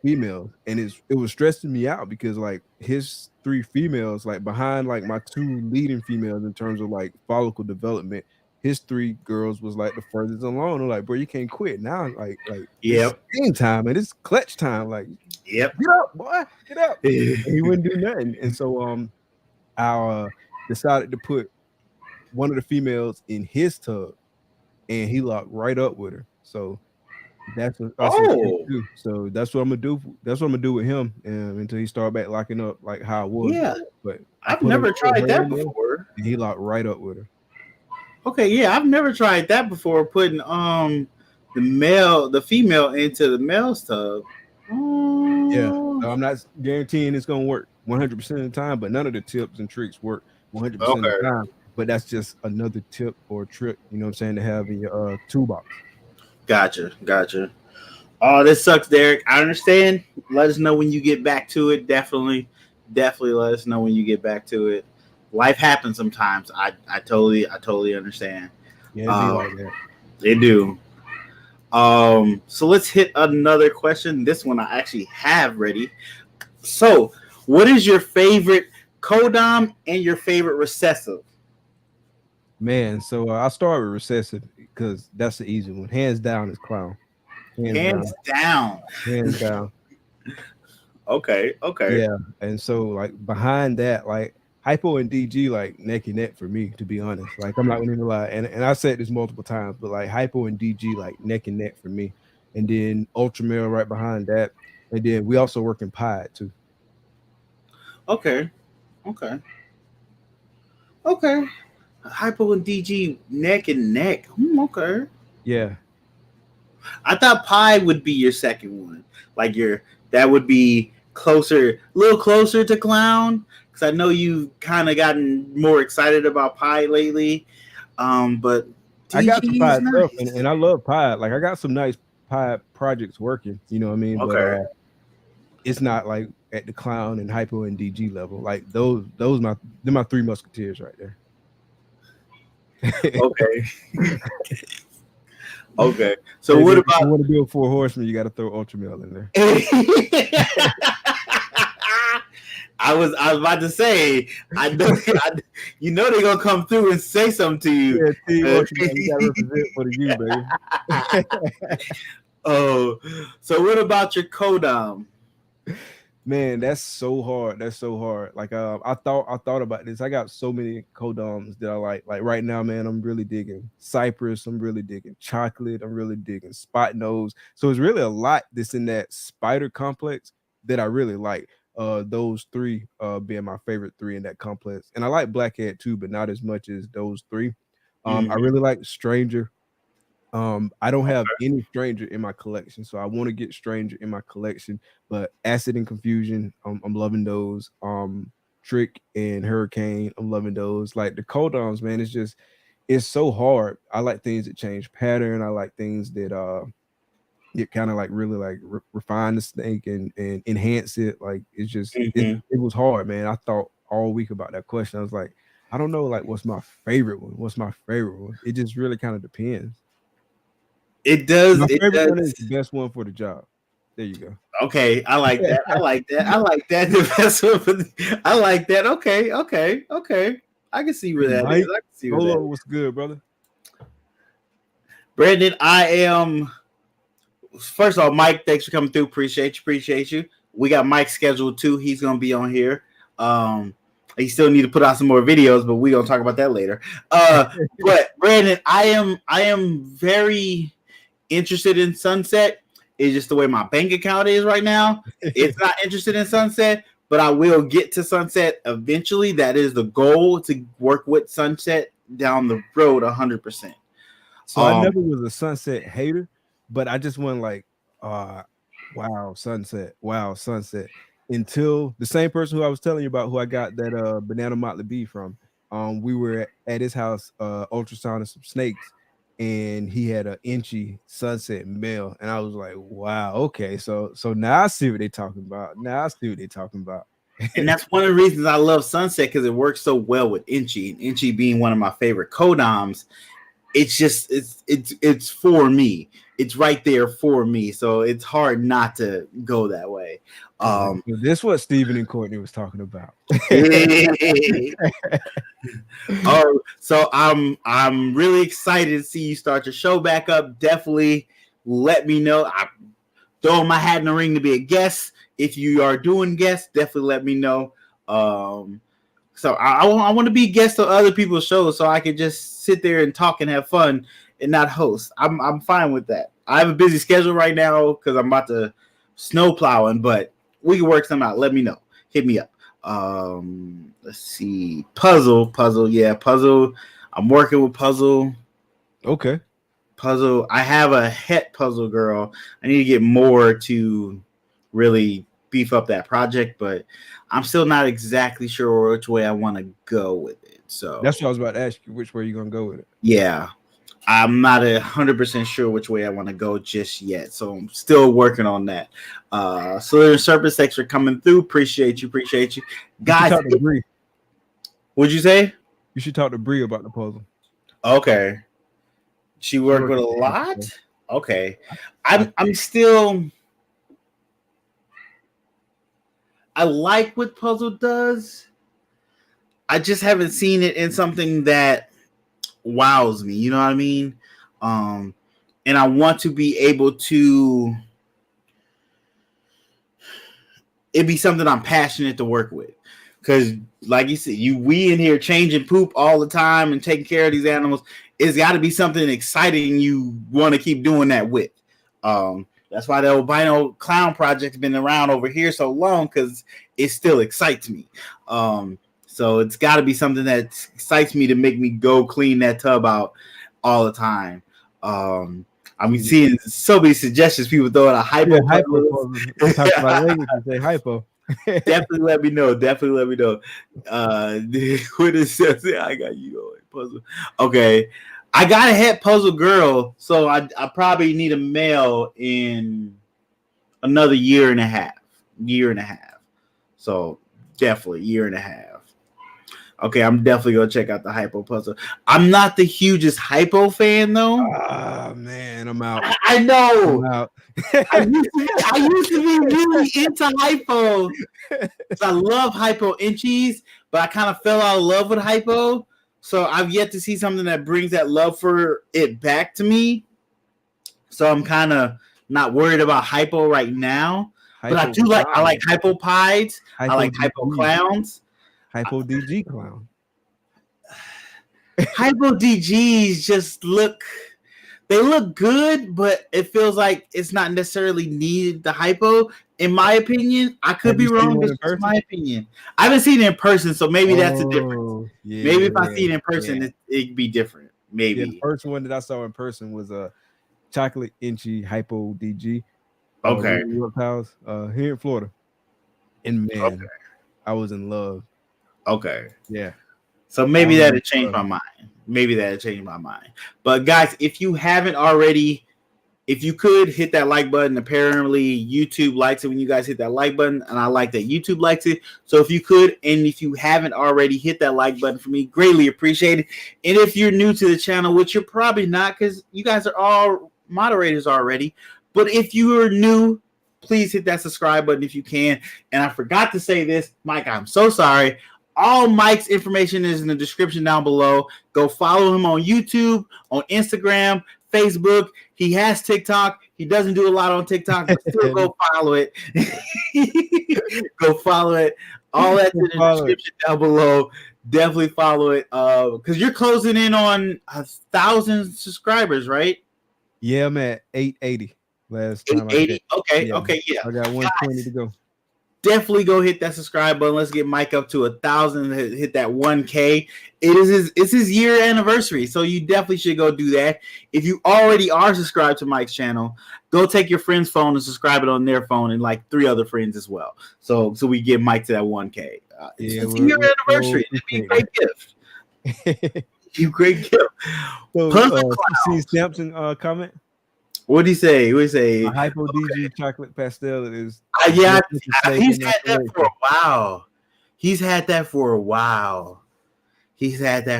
females, and it was stressing me out because like his 3 females, like behind like my 2 leading females in terms of like follicle development, his 3 girls was like the furthest along. I'm like, bro, you can't quit now. Like it's game time and it's clutch time. Like, get up, boy, get up. He wouldn't do nothing, and so I decided to put one of the females in his tub, and he locked right up with her. So that's what do. So that's what I'm gonna do. That's what I'm gonna do with him until he start back locking up like how it was. Yeah, but I've never tried that before. And he locked right up with her. Okay, yeah, I've never tried that before. Putting the female into the male's tub. Yeah, no, I'm not guaranteeing it's gonna work 100% of the time, but none of the tips and tricks work 100% of the time. But that's just another tip or trick, you know what I'm saying, to have in your toolbox. Gotcha. Oh, this sucks, Derek. I understand. Let us know when you get back to it. Definitely let us know when you get back to it. Life happens sometimes. I totally understand. Yeah, like that. They do. So let's hit another question. This one I actually have ready. So, what is your favorite codom and your favorite recessive? Man, so I'll start with recessive because that's the easy one. Hands down is clown. Hands down. Okay. Yeah, and so like behind that, like hypo and DG like neck and neck for me, to be honest. Like I'm not gonna even lie, and I said this multiple times, but like hypo and DG like neck and neck for me, and then ultra male right behind that, and then we also work in POD too. Okay. Hypo and DG neck and neck. Okay. Yeah. I thought Pi would be your second one. Like that would be a little closer to clown. Because I know you've kind of gotten more excited about Pi lately. But DG I got some Pi nice. stuff, and I love Pi. Like I got some nice Pi projects working. You know what I mean? Okay. But it's not like at the clown and hypo and DG level. Like they're my 3 musketeers right there. Okay. So what about? If you want to build 4 horsemen, you got to throw ultra male in there. I was about to say, I know, you know they're gonna come through and say something to you. Yeah, you gotta represent for the U, baby. Oh, so what about your codom? Man, that's so hard. Like I thought about this. I got so many codoms that I like. Like right now, man, I'm really digging Cypress. I'm really digging Chocolate. I'm really digging Spot Nose. So it's really a lot that's in that spider complex that I really like. Those 3 being my favorite 3 in that complex. And I like Blackhead too, but not as much as those 3. I really like Stranger. I don't have any Stranger in my collection, so I want to get Stranger in my collection. But Acid and Confusion, I'm loving those. Trick and Hurricane, I'm loving those. Like the codoms, man, it's so hard. I like things that change pattern. I like things that it kind of like really like refine the snake and enhance it. Like it's just it was hard, man. I thought all week about that question. I was like, I don't know, like what's my favorite one? It just really kind of depends. It does. My favorite one is the best one for the job. There you go. Okay, I like that. I like that. The best one. I like that. Okay. I can see where that is. I can see where that is. What's good, brother? Brandon, I am. First of all, Mike, thanks for coming through. Appreciate you. We got Mike scheduled too. He's gonna be on here. He still need to put out some more videos, but we're gonna talk about that later. But Brandon, I am very interested in Sunset. It's just the way my bank account is right now. It's not interested in Sunset, but I will get to sunset eventually. That is the goal, to work with sunset down the road 100%. So I never was a sunset hater, but I just went like, wow, sunset, until the same person who I was telling you about, who I got that banana Motley B from. We were at his house, ultrasounding some snakes, and he had an inchy sunset male, and I was like, wow, okay, so now I see what they're talking about. And that's one of the reasons I love sunset, because it works so well with inchy, and inchy being one of my favorite codoms. It's just it's for me. It's right there for me, so it's hard not to go that way. This is what Stephen and Courtney was talking about. Oh, so I'm really excited to see you start your show back up. Definitely let me know. I throw my hat in the ring to be a guest. If you are doing guests, definitely let me know. So I want to be guest of other people's shows, so I can just sit there and talk and have fun and not host. I'm fine with that. I have a busy schedule right now because I'm about to snow plowing, but we can work something out. Let me know. Hit me up. Let's see. Puzzle. Yeah, Puzzle. I'm working with Puzzle. Okay. Puzzle. I have a het Puzzle girl. I need to get more to really beef up that project, but I'm still not exactly sure which way I want to go with it. So that's what I was about to ask you, which way you're gonna go with it. Yeah, I'm not 100% sure which way I want to go just yet, so I'm still working on that. So there's Serpent, thanks for coming through. Appreciate you guys. What'd you say? You should talk to Bree about the puzzle. Okay, she worked with a lot. Okay, I'm still. I like what Puzzle does. I just haven't seen it in something that wows me. You know what I mean? And I want to be able to it be something I'm passionate to work with. Because, like you said, we in here changing poop all the time and taking care of these animals. It's got to be something exciting you want to keep doing that with. That's why the albino clown project's been around over here so long, because it still excites me. So it's got to be something that excites me to make me go clean that tub out all the time. I'm seeing so many suggestions. People throwing a hypo. Talk about language and say hypo. Definitely let me know. What is that? I got you on Puzzle. Okay. I got a het Puzzle girl, so I probably need a male in another year and a half. So definitely year and a half. Okay, I'm definitely gonna check out the hypo Puzzle. I'm not the hugest hypo fan though. Ah man, I'm out. I know. I'm out. I used to be really into hypo. I love hypo inchies, but I kind of fell out of love with hypo. So I've yet to see something that brings that love for it back to me. So I'm kind of not worried about hypo right now. But I like hypo pies. I like hypo clowns. Hypo DG clown. Hypo DGs just look good, but it feels like it's not necessarily needed the hypo. In my opinion, I could be wrong. This is my opinion. I haven't seen it in person, so maybe that's a difference. Yeah, maybe if I see it in person, it'd be different. Maybe. The first one that I saw in person was a chocolate inchy hypo DG. Okay. House here in Florida. And man, I was in love. Okay. Yeah. So maybe that'll change my mind. But guys, if you haven't already, if you could hit that like button. Apparently YouTube likes it when you guys hit that like button, and I like that YouTube likes it. So if you could, and if you haven't already, hit that like button for me, greatly appreciated. And if you're new to the channel, which you're probably not, because you guys are all moderators already, but if you are new, please hit that subscribe button if you can. And I forgot to say this, Mike, I'm so sorry. All Mike's information is in the description down below. Go follow him on YouTube, on Instagram, Facebook. He has TikTok. He doesn't do a lot on TikTok, but still go follow it. Go follow it. All that's in the description down below. Definitely follow it. Because you're closing in on 1,000 subscribers, right? Yeah, I'm at 880 last time. 880. Okay, yeah. Okay, yeah. I got 120 to go. definitely go hit that subscribe button. Let's get Mike up to 1,000. Hit that 1K. It's his year anniversary, so you definitely should go do that. If you already are subscribed to Mike's channel, go take your friend's phone and subscribe it on their phone, and like 3 other friends as well. So we get Mike to that 1K. It's a year anniversary. That'd be a great gift. You great gift. So, see Sampson comment. What did he say? What did he say? Hypo DG chocolate pastel is. Yeah, he's had that for a while. He's had that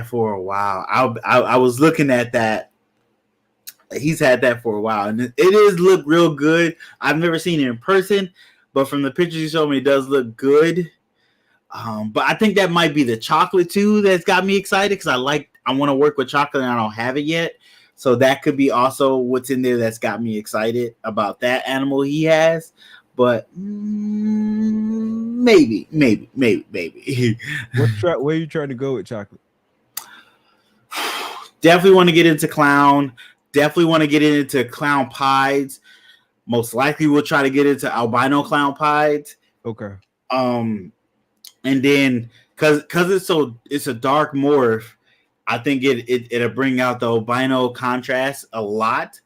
for a while. I was looking at that. He's had that for a while, and it is look real good. I've never seen it in person, but from the pictures you showed me, it does look good. But I think that might be the chocolate too that's got me excited, because I want to work with chocolate and I don't have it yet. So that could be also what's in there that's got me excited about that animal he has. But maybe. Where are you trying to go with chocolate? Definitely want to get into clown. Definitely want to get into clown pies. Most likely we'll try to get into albino clown pies. Okay. And then because it's a dark morph, I think it'll bring out the albino contrast a lot,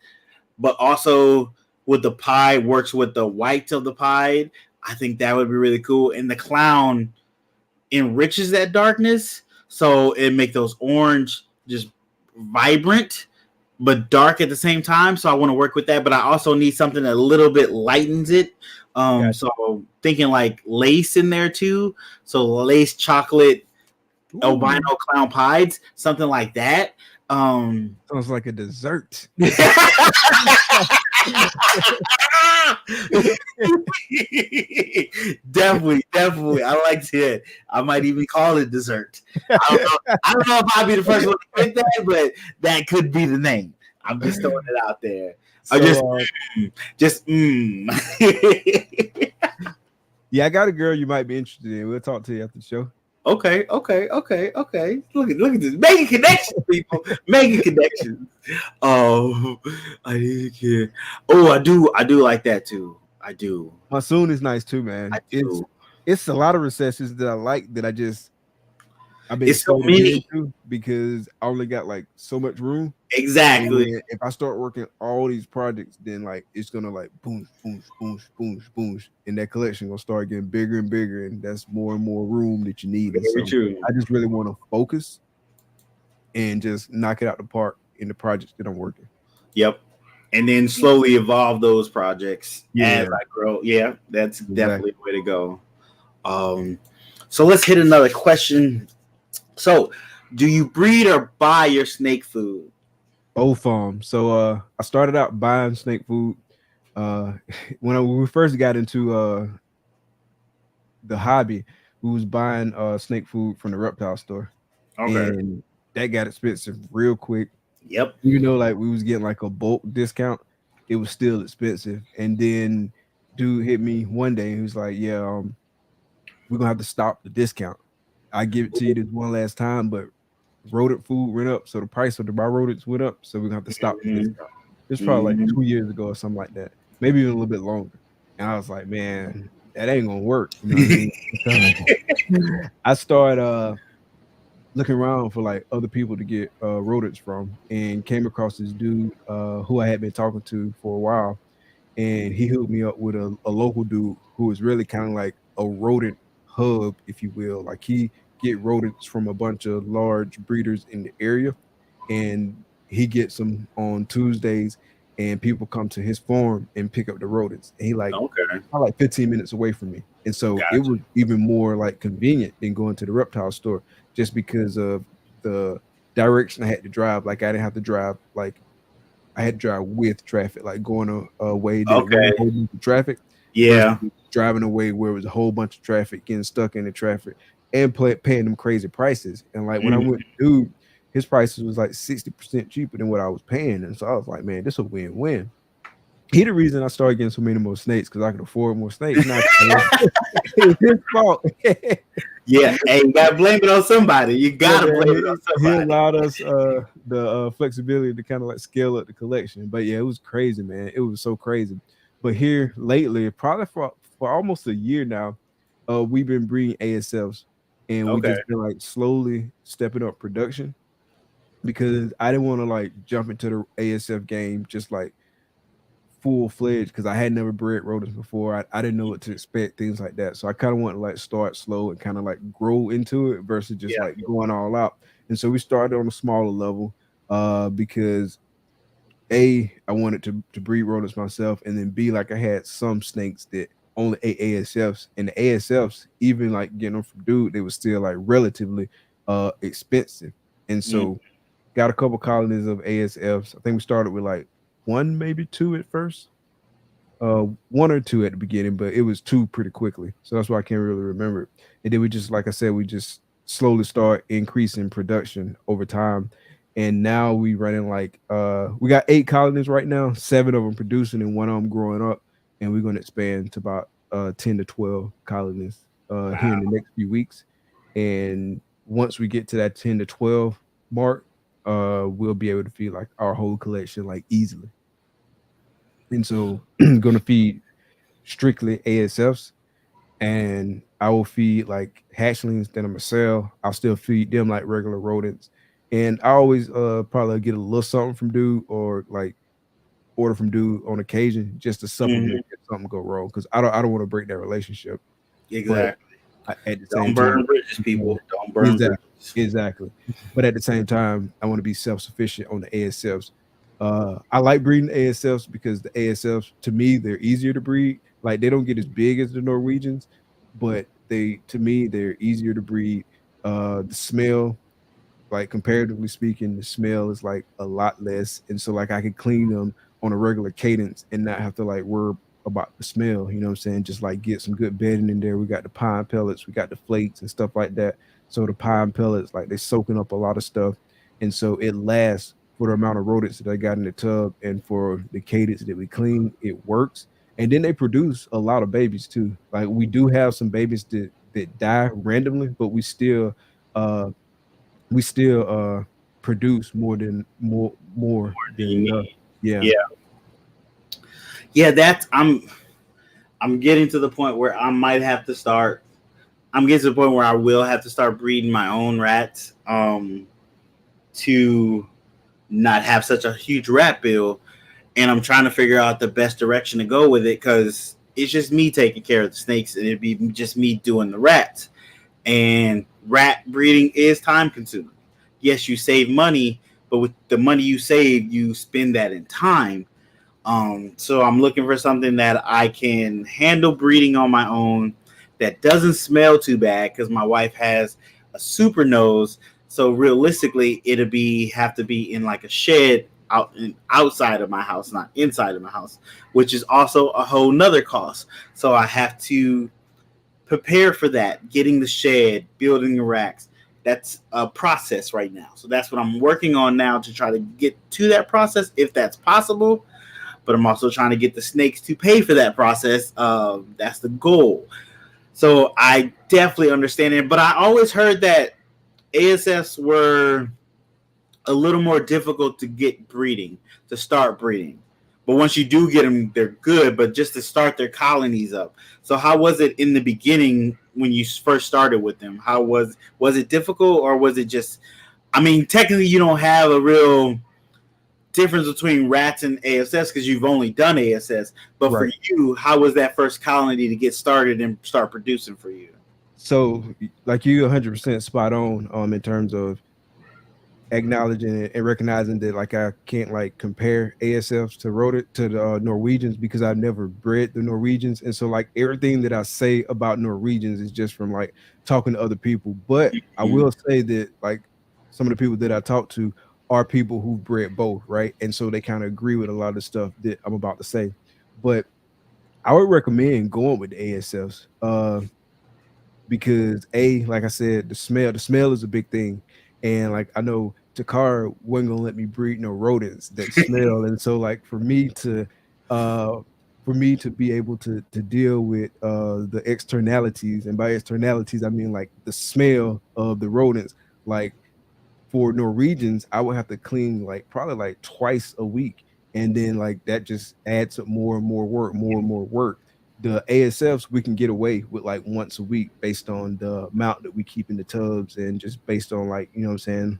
but also with the pie works with the white of the pie. I think that would be really cool. And the clown enriches that darkness, so it make those orange just vibrant but dark at the same time. So I want to work with that, but I also need something that a little bit lightens it. Gotcha. So thinking like lace in there too. So lace chocolate. Ooh. Albino clown pies, something like that. Sounds like a dessert. Definitely. I like it. I might even call it dessert. I don't know if I'll be the first one to get that, but that could be the name. I'm just throwing it out there. So, yeah, I got a girl you might be interested in. We'll talk to you after the show. Okay. Look at this. Making connections, people. Making connections. Oh, I need a kid. Oh, I do like that too. I do. Monsoon is nice too, man. It's a lot of recessions that I like that I've been so many because I only got like so much room. Exactly. And if I start working all these projects, then like it's gonna like boom, and that collection gonna start getting bigger and bigger, and that's more and more room that you need. Very true. I just really want to focus and just knock it out the park in the projects that I'm working. Yep. And then slowly evolve those projects as I grow. Yeah, that's definitely the way to go. So let's hit another question. So, do you breed or buy your snake food? Both So I started out buying snake food when we first got into the hobby. We was buying snake food from the reptile store. Okay. And that got expensive real quick. Yep. Like we was getting like a bulk discount. It was still expensive. And then dude hit me one day. He was like, yeah, we're gonna have to stop the discount. I give it to you this one last time, but rodent food went up, so the price of the raw rodents went up, so we're gonna have to stop the discount. It's probably like 2 years ago or something like that, maybe even a little bit longer. And I was like, man, that ain't gonna work. You know what I mean? I started looking around for like other people to get rodents from, and came across this dude who I had been talking to for a while, and he hooked me up with a local dude who was really kind of like a rodent hub, if you will. Like he get rodents from a bunch of large breeders in the area, and he gets them on Tuesdays, and people come to his farm and pick up the rodents. And he like, like 15 minutes away from me. And so it was even more like convenient than going to the reptile store, just because of the direction I had to drive. Like I didn't have to drive, like I had to drive with traffic, like going away that was a whole bunch of traffic. Yeah. Driving away where it was a whole bunch of traffic, getting stuck in the traffic, and paying them crazy prices. And like when I went to dude, his prices was like 60% cheaper than what I was paying. And so I was like, man, this is a win-win. He the reason I started getting so many more snakes, because I could afford more snakes. It was his fault. Yeah, hey, you gotta blame it on somebody. You gotta blame it on somebody. He allowed us the flexibility to kind of like scale up the collection. But yeah, it was crazy, man. It was so crazy. But here lately, probably for almost a year now, we've been breeding ASFs, and we Okay. just been like slowly stepping up production because I didn't want to like jump into the ASF game just like full fledged because I had never bred rodents before. I didn't know what to expect, things like that. So I kind of want to like start slow and kind of like grow into it versus just Yeah. like going all out. And so we started on a smaller level because I wanted to breed rodents myself, and then B, like I had some snakes that only ate ASFs, and the ASFs, even like getting them from dude, they were still like relatively expensive. And Mm. so got a couple colonies of ASFs. I think we started with like one, maybe two at first. One or two at the beginning, but it was two pretty quickly. So that's why I can't really remember it. And then we just, like I said, we just slowly start increasing production over time. And now we running like we got 8 colonies right now, 7 of them producing and one of them growing up. And we're gonna expand to about 10 to 12 colonies here in the next few weeks. And once we get to that 10 to 12 mark, we'll be able to feed like our whole collection like easily. And so gonna feed strictly ASFs, and I will feed like hatchlings that I'm gonna sell. I'll still feed them like regular rodents. And I always probably get a little something from dude or like order from dude on occasion just to Hmm. supplement if something go wrong because I don't want to break that relationship. But Exactly. at the Don't same time, burn bridges, yeah, people. Don't burn exactly, bridges. exactly. But at the same time, I want to be self-sufficient on the ASFs. I like breeding ASFs because the ASFs, to me, they're easier to breed. Like they don't get as big as the Norwegians, but to me, they're easier to breed. The smell, like comparatively speaking, the smell is like a lot less, and so like I could clean them on a regular cadence and not have to like worry about the smell. You know what I'm saying? Just like get some good bedding in there. We got the pine pellets, we got the flakes and stuff like that. So the pine pellets, like they're soaking up a lot of stuff, and so it lasts for the amount of rodents that I got in the tub, and for the cadence that we clean, it works. And then they produce a lot of babies too. Like we do have some babies that die randomly, but uh we still produce more than You enough. need. Yeah. Yeah. Yeah. That's I'm getting to the point where I might have to start. I'm getting to the point where I will have to start breeding my own rats. To not have such a huge rat bill, and I'm trying to figure out the best direction to go with it because it's just me taking care of the snakes, and it'd be just me doing the rats. And rat breeding is time consuming. Yes, you save money, but with the money you save, you spend that in time. So I'm looking for something that I can handle breeding on my own that doesn't smell too bad because my wife has a super nose. So realistically, it'll be have to be in like a shed outside of my house, not inside of my house, which is also a whole nother cost. So I have to prepare for that, getting the shed, building the racks. That's a process right now. So that's what I'm working on now to try to get to that process if that's possible, but I'm also trying to get the snakes to pay for that process. That's the goal. So I definitely understand it, but I always heard that ASFs were a little more difficult to get breeding, to start breeding. But once you do get them, they're good. But just to start their colonies up. So how was it in the beginning when you first started with them? How was it difficult, or was it just? I mean, technically, you don't have a real difference between rats and ASS because you've only done ASS. But for Right. you, how was that first colony to get started and start producing for you? So like you 100% spot on in terms of acknowledging and recognizing that like I can't like compare ASFs to rodent to the Norwegians because I've never bred the Norwegians, and so like everything that I say about Norwegians is just from like talking to other people. But I Mm-hmm. will say that like some of the people that I talk to are people who've bred both, right? And so they kind of agree with a lot of the stuff that I'm about to say. But I would recommend going with the ASFs because like I said, the smell is a big thing, and like I know Takara wasn't gonna let me breed no rodents that smell, and so like uh for me to be able to deal with the externalities, and by externalities I mean like the smell of the rodents, like for Norwegians, I would have to clean like probably like twice a week. And then like that just adds up more and more work, more and more work. The ASFs we can get away with like once a week based on the amount that we keep in the tubs and just based on like, you know what I'm saying,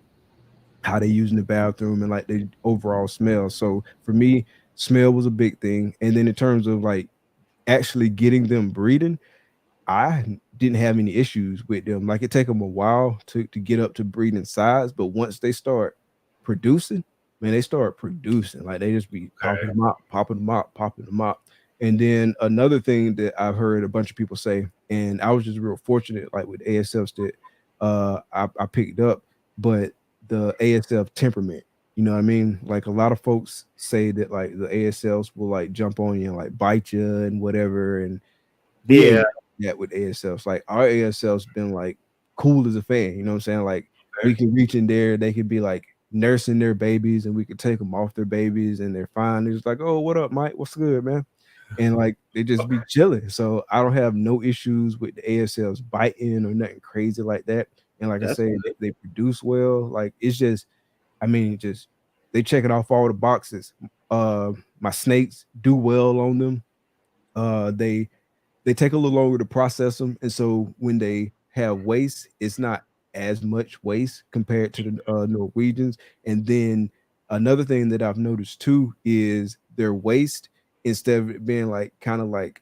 how they use in the bathroom and like the overall smell. So for me, smell was a big thing. And then in terms of like actually getting them breeding, I didn't have any issues with them. Like it take them a while to get up to breeding size, but once they start producing, man, they start producing. Like they just be popping them out, popping them out, popping them out. And then another thing that I've heard a bunch of people say, and I was just real fortunate, like with ASFs that I picked up, but the ASF temperament. You know what I mean? Like a lot of folks say that like the ASLs will like jump on you and like bite you and whatever. And we ain't that with ASLs. Like our ASL's been like cool as a fan. You know what I'm saying? Like we can reach in there, they could be like nursing their babies, and we could take them off their babies, and they're fine. They're just like, "Oh, what up, Mike? What's good, man?" And like they just be chilling. So I don't have no issues with the ASLs biting or nothing crazy like that. And like I say, they produce well. Like it's just, I mean, just they checking off all the boxes. My snakes do well on them. They take a little longer to process them, and so when they have waste, it's not as much waste compared to the Norwegians. And then another thing that I've noticed too is their waste, instead of it being like kind of like,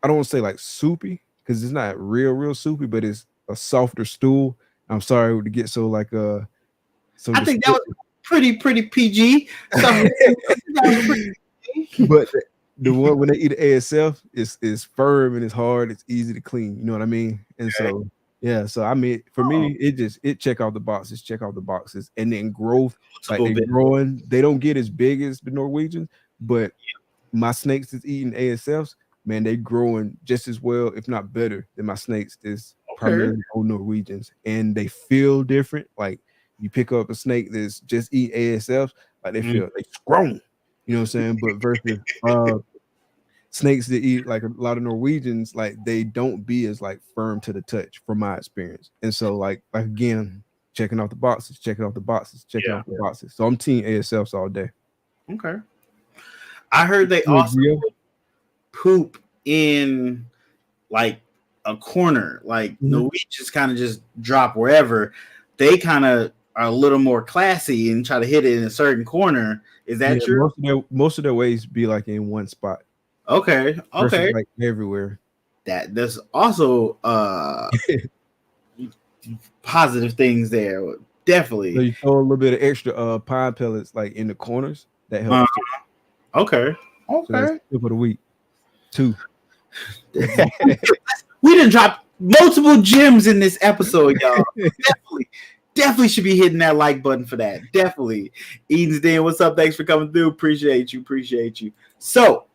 I don't want to say like soupy because it's not real soupy, but it's a softer stool. I'm sorry to get so like so I think that was pretty PG. But the one when they eat ASF is firm and it's hard, it's easy to clean, you know what I mean? And so yeah, so I mean for me it check off the boxes. And then growth, like they're growing, they don't get as big as the Norwegians, but my snakes is eating ASFs, man, they growing just as well, if not better, than my snakes is primarily old Norwegians. And they feel different. Like you pick up a snake that's just eat ASFs, like they feel like grown. You know what I'm saying? But versus snakes that eat like a lot of Norwegians, like they don't be as like firm to the touch from my experience. And so like again, checking off the boxes. So I'm team ASFs all day. Okay. I heard they also poop in like a corner, like Norwegians kind of just drop wherever. They kind of are a little more classy and try to hit it in a certain corner. Is that true? Most of their ways be like in one spot. Okay. Versus like everywhere. There's also positive things there. Definitely. So you throw a little bit of extra pine pellets like in the corners. That helps. Okay. So that's tip of the week. 2. We didn't drop multiple gems in this episode, y'all. Definitely should be hitting that like button for that. Definitely. Eden's Den, what's up? Thanks for coming through. Appreciate you. So,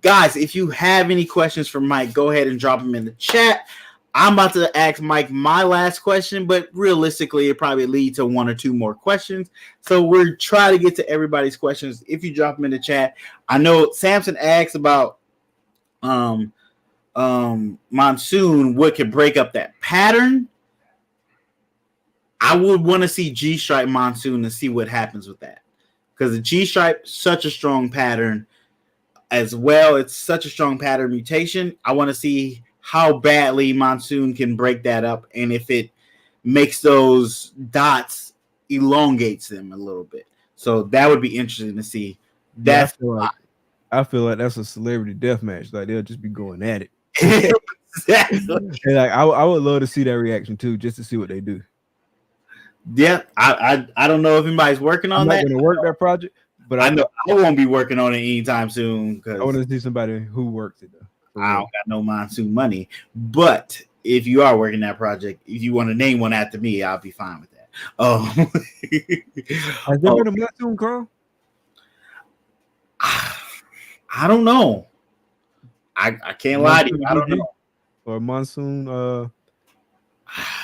guys, if you have any questions for Mike, go ahead and drop them in the chat. I'm about to ask Mike my last question, but realistically, it probably lead to 1 or 2 more questions. So we're trying to get to everybody's questions. If you drop them in the chat, I know Samson asked about monsoon, what could break up that pattern. I would want to see G-stripe monsoon and see what happens with that, because the G-stripe such a strong pattern as well. It's such a strong pattern mutation. I want to see how badly monsoon can break that up, and if it makes those dots, elongates them a little bit. So that would be interesting to see. That's I feel like that's a celebrity death match. Like they'll just be going at it. Exactly. And like I would love to see that reaction too, just to see what they do. Yeah, I don't know if anybody's working on that. I'm not gonna work that project, but I know I won't be working on it anytime soon because I want to see somebody who works it though. I don't got no monsoon money. But if you are working that project, if you want to name one after me, I'll be fine with that. Has there been a monsoon call? I don't know. I can't lie to you. I don't know. Or monsoon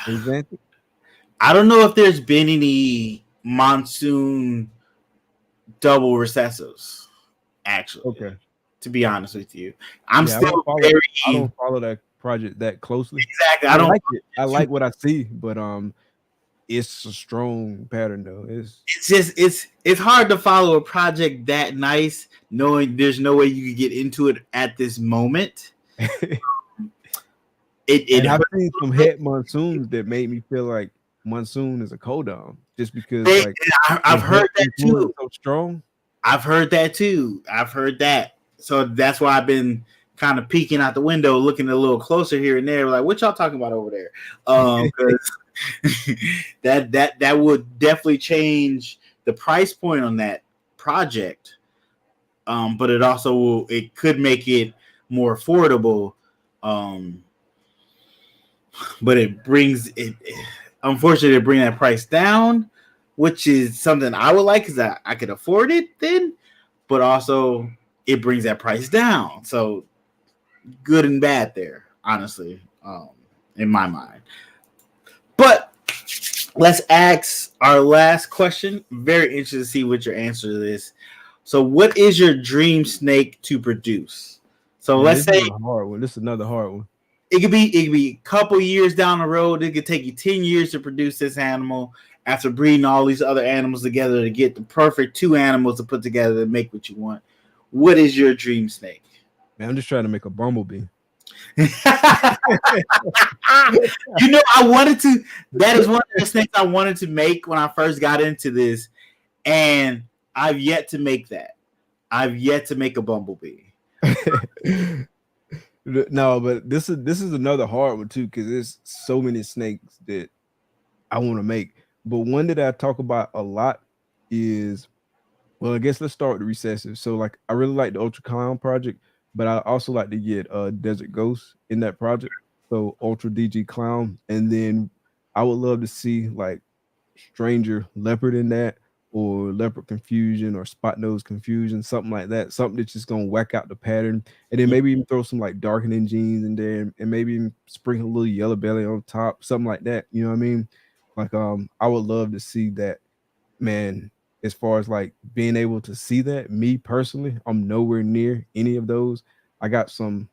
example. I don't know if there's been any monsoon double recessives, actually. Okay. To be honest with you, I don't follow that project that closely. Exactly. I don't like it. I like what I see, but it's a strong pattern though. It's hard to follow a project that nice knowing there's no way you could get into it at this moment. And I've seen some hit monsoons that made me feel like monsoon is a codon, just because I've heard that too. So strong. I've heard that too. I've heard that. So that's why I've been kind of peeking out the window, looking a little closer here and there. Like, what y'all talking about over there? Because that would definitely change the price point on that project. But it could make it more affordable. But unfortunately, it bring that price down, which is something I would like because I could afford it then, but also it brings that price down. So good and bad there, honestly, in my mind. But let's ask our last question. Very interested to see what your answer to this. So what is your dream snake to produce? So let's say a hard one. This is another hard one. It could be a couple years down the road. It could take you 10 years to produce this animal after breeding all these other animals together to get the perfect two animals to put together to make what you want. What is your dream snake? Man, I'm just trying to make a bumblebee. I wanted to. That is one of the snakes I wanted to make when I first got into this, and I've yet to make that. I've yet to make a bumblebee. No, but this is another hard one too, because there's so many snakes that I want to make. But one that I talk about a lot is, well, I guess let's start with the recessive. So like I really like the Ultra Clown project, but I also like to get Desert Ghost in that project. So Ultra DG Clown, and then I would love to see like Stranger Leopard in that, or Leopard Confusion, or Spot Nose Confusion, something like that. Something that's just gonna whack out the pattern, and then maybe even throw some like darkening genes in there, and maybe even sprinkle a little yellow belly on top, something like that. You know what I mean? Like I would love to see that, man. As far as like being able to see that, me personally, I'm nowhere near any of those. I got some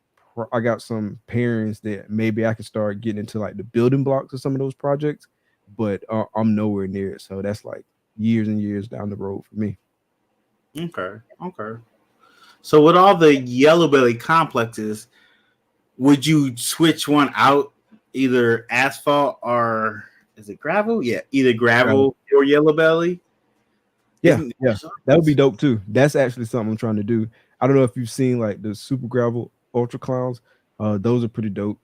parents that maybe I could start getting into like the building blocks of some of those projects, but I'm nowhere near it. So that's like years and years down the road for me. Okay. So with all the yellow belly complexes, would you switch one out, either asphalt or is it gravel? Yeah, either gravel or yellow belly. Yeah, that would be dope too. That's actually something I'm trying to do. I don't know if you've seen like the Super Gravel Ultra Clowns. Those are pretty dope.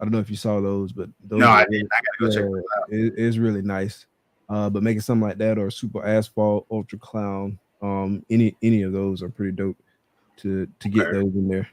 I don't know if you saw those, but those I didn't. I gotta go check those out. It's really nice. But making something like that, or Super Asphalt Ultra Clown, any of those are pretty dope to get those in there.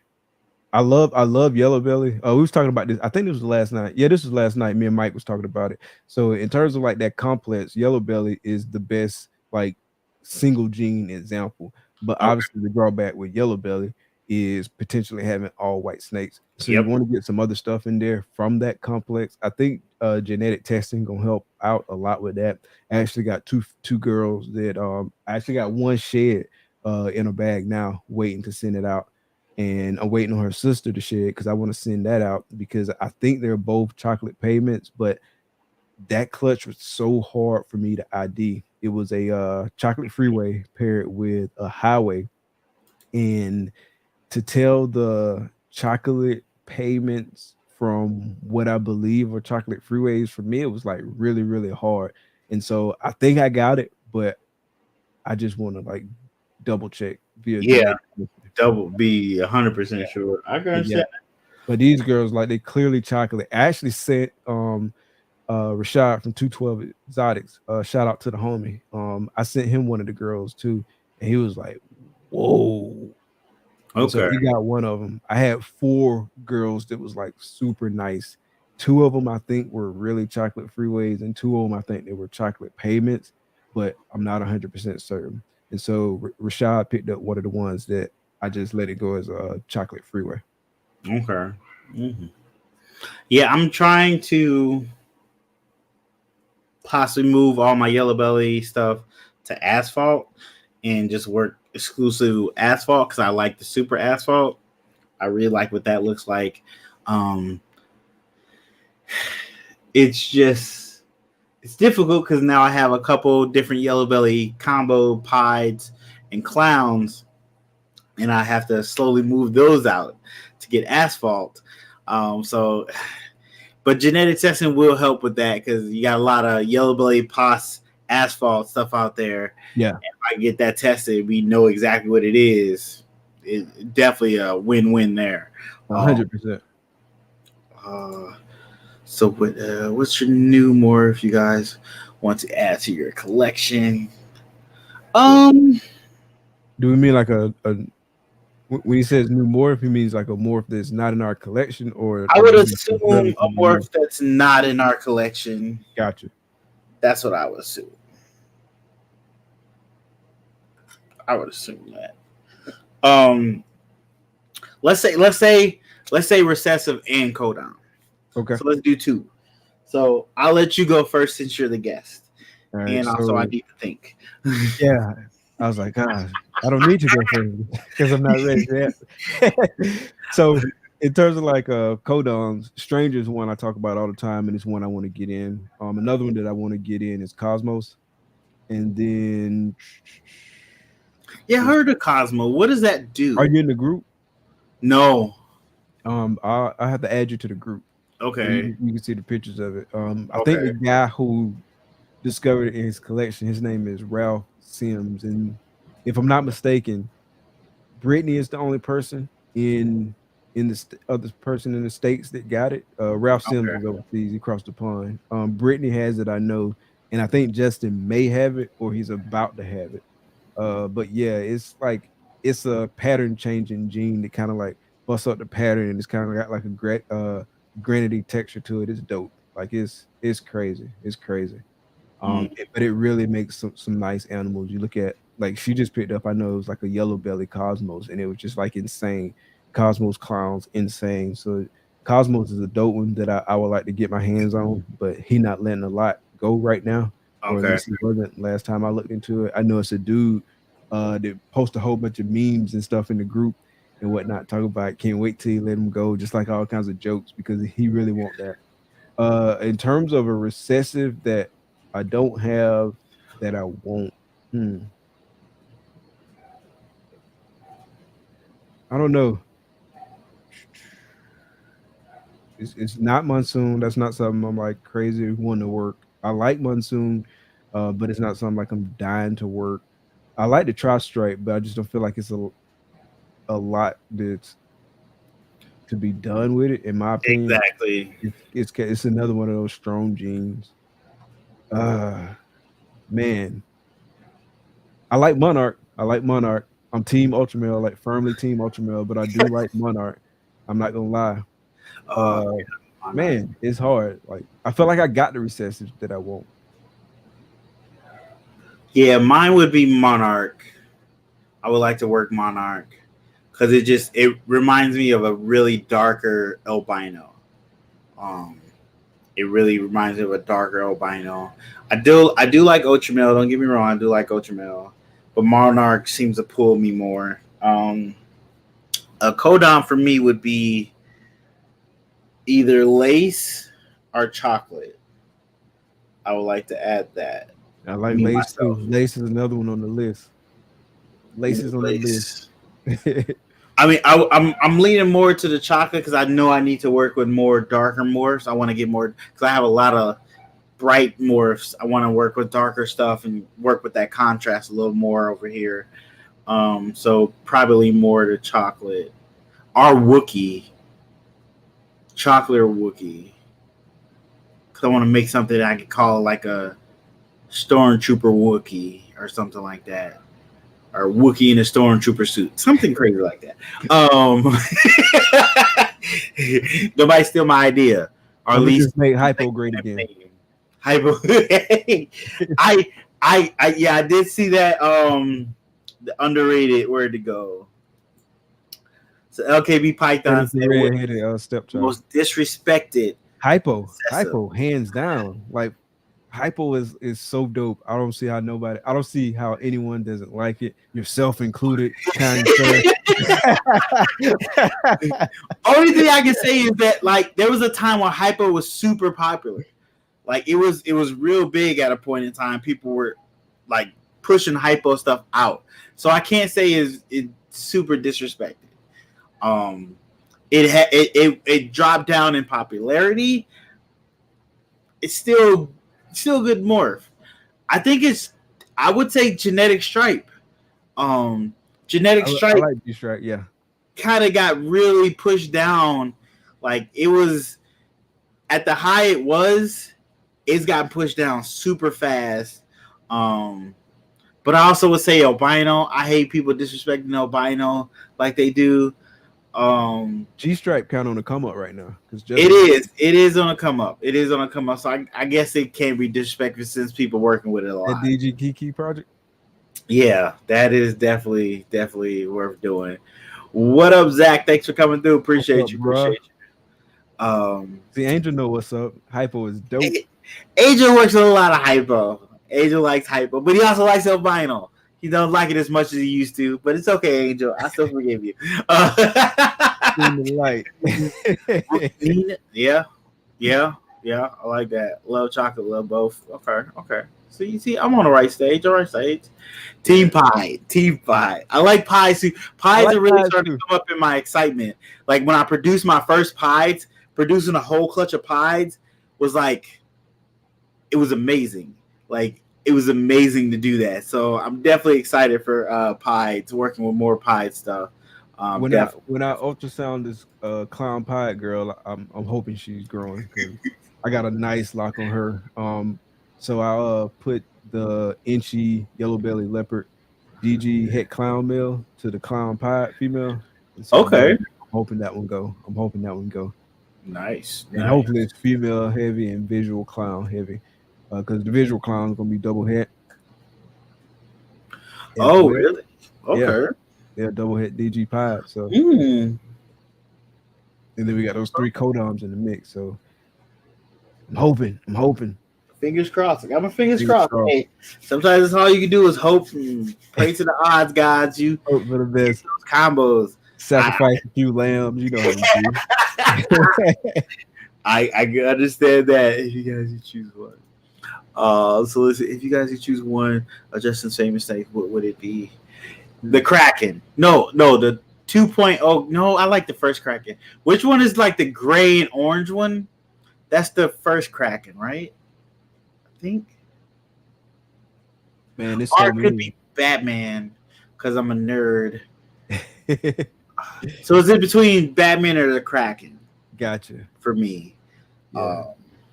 I love yellow belly. We was talking about this. I think this was last night. Yeah, this was last night. Me and Mike was talking about it. So in terms of like that complex, yellow belly is the best like single gene example. But obviously the drawback with yellow belly is potentially having all white snakes. So you want to get some other stuff in there from that complex. I think genetic testing gonna help out a lot with that. I actually got two girls that I actually got one shed in a bag now, waiting to send it out. And I'm waiting on her sister to shed because I want to send that out, because I think they're both chocolate pavements, but that clutch was so hard for me to ID. It was a chocolate freeway paired with a highway, and to tell the chocolate pavements from what I believe are chocolate freeways, for me it was like really, really hard. And so I think I got it, but I just want to like double check via double be 100% sure. I can understand. But these girls, like, they clearly chocolate. I actually sent Rashad from 212 Exotics, shout out to the homie. I sent him one of the girls too, and he was like, whoa. Okay. So he got one of them. I had 4 girls that was like super nice. 2 of them I think were really chocolate freeways, and 2 of them I think they were chocolate pavements, but I'm not 100% certain. And so Rashad picked up one of the ones that I just let it go as a chocolate freeway. Okay. Yeah, I'm trying to possibly move all my yellow belly stuff to asphalt and just work exclusive with asphalt, because I like the super asphalt. I really like what that looks like. It's it's difficult because now I have a couple different yellow belly combo pieds and clowns, and I have to slowly move those out to get asphalt. So, but genetic testing will help with that because you got a lot of yellow belly pos asphalt stuff out there. Yeah, if I get that tested, we know exactly what it is. It definitely a win-win there. 100%. So what's your new morph you guys want to add to your collection? Do we mean like a when he says new morph, he means like a morph that's not in our collection, or I would assume a morph that's not in our collection. Gotcha. That's what I would assume. I would assume that. Let's say recessive and codon. Okay. So let's do two. So I'll let you go first since you're the guest. Right, and also I need to think. Yeah. I was like, God, I don't need to go first because I'm not ready yet. So in terms of like codons, Stranger is one I talk about all the time, and it's one I want to get in. Another one that I want to get in is Cosmos. And then I heard of Cosmo. What does that do? Are you in the group? No. I have to add you to the group. Okay. You can see the pictures of it. I think the guy who discovered it in his collection, his name is Ralph Sims, and if I'm not mistaken, Brittany is the only person in the other person in the States that got it. Ralph Sims is overseas. He crossed the pond. Brittany has it, I know, and I think Justin may have it or he's about to have it. But yeah, it's like it's a pattern changing gene that kind of like busts up the pattern, and it's kind of got like a granity texture to it. It's dope. Like it's crazy. It's crazy. But it really makes some nice animals. You look at, like, she just picked up, I know it was like a yellow belly Cosmos, and it was just like insane. Cosmos clowns, insane. So Cosmos is a dope one that I would like to get my hands on, but he not letting a lot go right now. Or at least he wasn't last time I looked into it. I know it's a dude that posts a whole bunch of memes and stuff in the group and whatnot, talk about can't wait till you let him go, just like all kinds of jokes, because he really want that. In terms of a recessive that I don't have that I won't, I don't know. It's not Monsoon. That's not something I'm like crazy wanting to work. I like Monsoon, but it's not something like I'm dying to work. I like the Tri-Stripe, but I just don't feel like it's a lot that's to be done with it, in my opinion. Exactly. It's another one of those strong genes. Man, I like Monarch. I'm team Ultramale, like firmly team Ultramale, but I do like Monarch. I'm not gonna lie. Man, it's hard. Like I feel like I got the recessives that I want. Yeah, mine would be Monarch. I would like to work Monarch because it reminds me of a really darker albino. It really reminds me of a darker albino. I do like Ultramale. Don't get me wrong, I do like Ultramale, but Monarch seems to pull me more. A codon for me would be either lace or chocolate. I would like to add that. I like lace too. Lace is another one on the list. Lace is on the list. I mean, I'm leaning more to the chocolate because I know I need to work with more darker morphs. I want to get more because I have a lot of bright morphs. I want to work with darker stuff and work with that contrast a little more over here. So probably more to chocolate or Wookiee. Chocolate or Wookiee. Because I want to make something that I could call like a Stormtrooper Wookiee or something like that. Or Wookiee in a Stormtrooper suit. Something crazy like that. Nobody steal my idea. Or at least just make Hypo great again. Hypo. I did see that the underrated where to go. So LKB Python most disrespected. Hypo, hands down. Like Hypo is so dope. I don't see how anyone doesn't like it, yourself included. Kind of Only thing I can say is that like there was a time when Hypo was super popular. Like it was real big at a point in time. People were like pushing hypo stuff out. So I can't say it's super disrespected. It dropped down in popularity. It's still good morph. I think I would say Genetic Stripe. Genetic Stripe. I like G-Stripe, yeah. Kind of got really pushed down. Like it was at the high it's got pushed down super fast. But I also would say albino. I hate people disrespecting albino like they do. G-Stripe kind of on the come up right now. It is on the come up. It is on the come up. So I guess it can't be disrespected since people working with it a lot. That DG Kiki project? Yeah, that is definitely worth doing. What up, Zach? Thanks for coming through. Appreciate you. See, Angel know what's up. Hypo is dope. Angel works with a lot of hypo. Angel likes hypo, but he also likes albino. He don't like it as much as he used to, but it's okay, Angel. I still forgive you. Yeah. I like that. Love chocolate, love both. Okay. So you see, I'm on the right stage. Team pie. I like pies too. Pies are really starting to come up in my excitement. Like when I produced my first pies, producing a whole clutch of pies was like, it was amazing. Like it was amazing to do that. So I'm definitely excited for pies, working with more pie stuff. When I ultrasound this clown pie girl, I'm hoping she's growing because I got a nice lock on her. So I put the inchy yellow belly leopard DG het clown male to the clown pie female. So okay. I'm hoping that one go. Nice. And hopefully it's female heavy and visual clown heavy. Because the visual clown is gonna be double het. Oh, really? Okay. Yeah, double het DG pie. So and then we got those 3 codons in the mix. So I'm hoping. Fingers crossed. I got my fingers crossed. Hey, sometimes that's all you can do is hope and pray to the odds gods. You hope for the best. Those combos. Sacrifice a few lambs. You know how to do. I understand that. If you guys could choose one. So listen, if you guys could choose one of Justin's famous snakes, what would it be? The Kraken. No, the 2.0. No, I like the first Kraken. Which one is like the gray and orange one? That's the first Kraken, right? I think. Man, this or it could be Batman because I'm a nerd. So is it between Batman or the Kraken? Gotcha. For me. Yeah.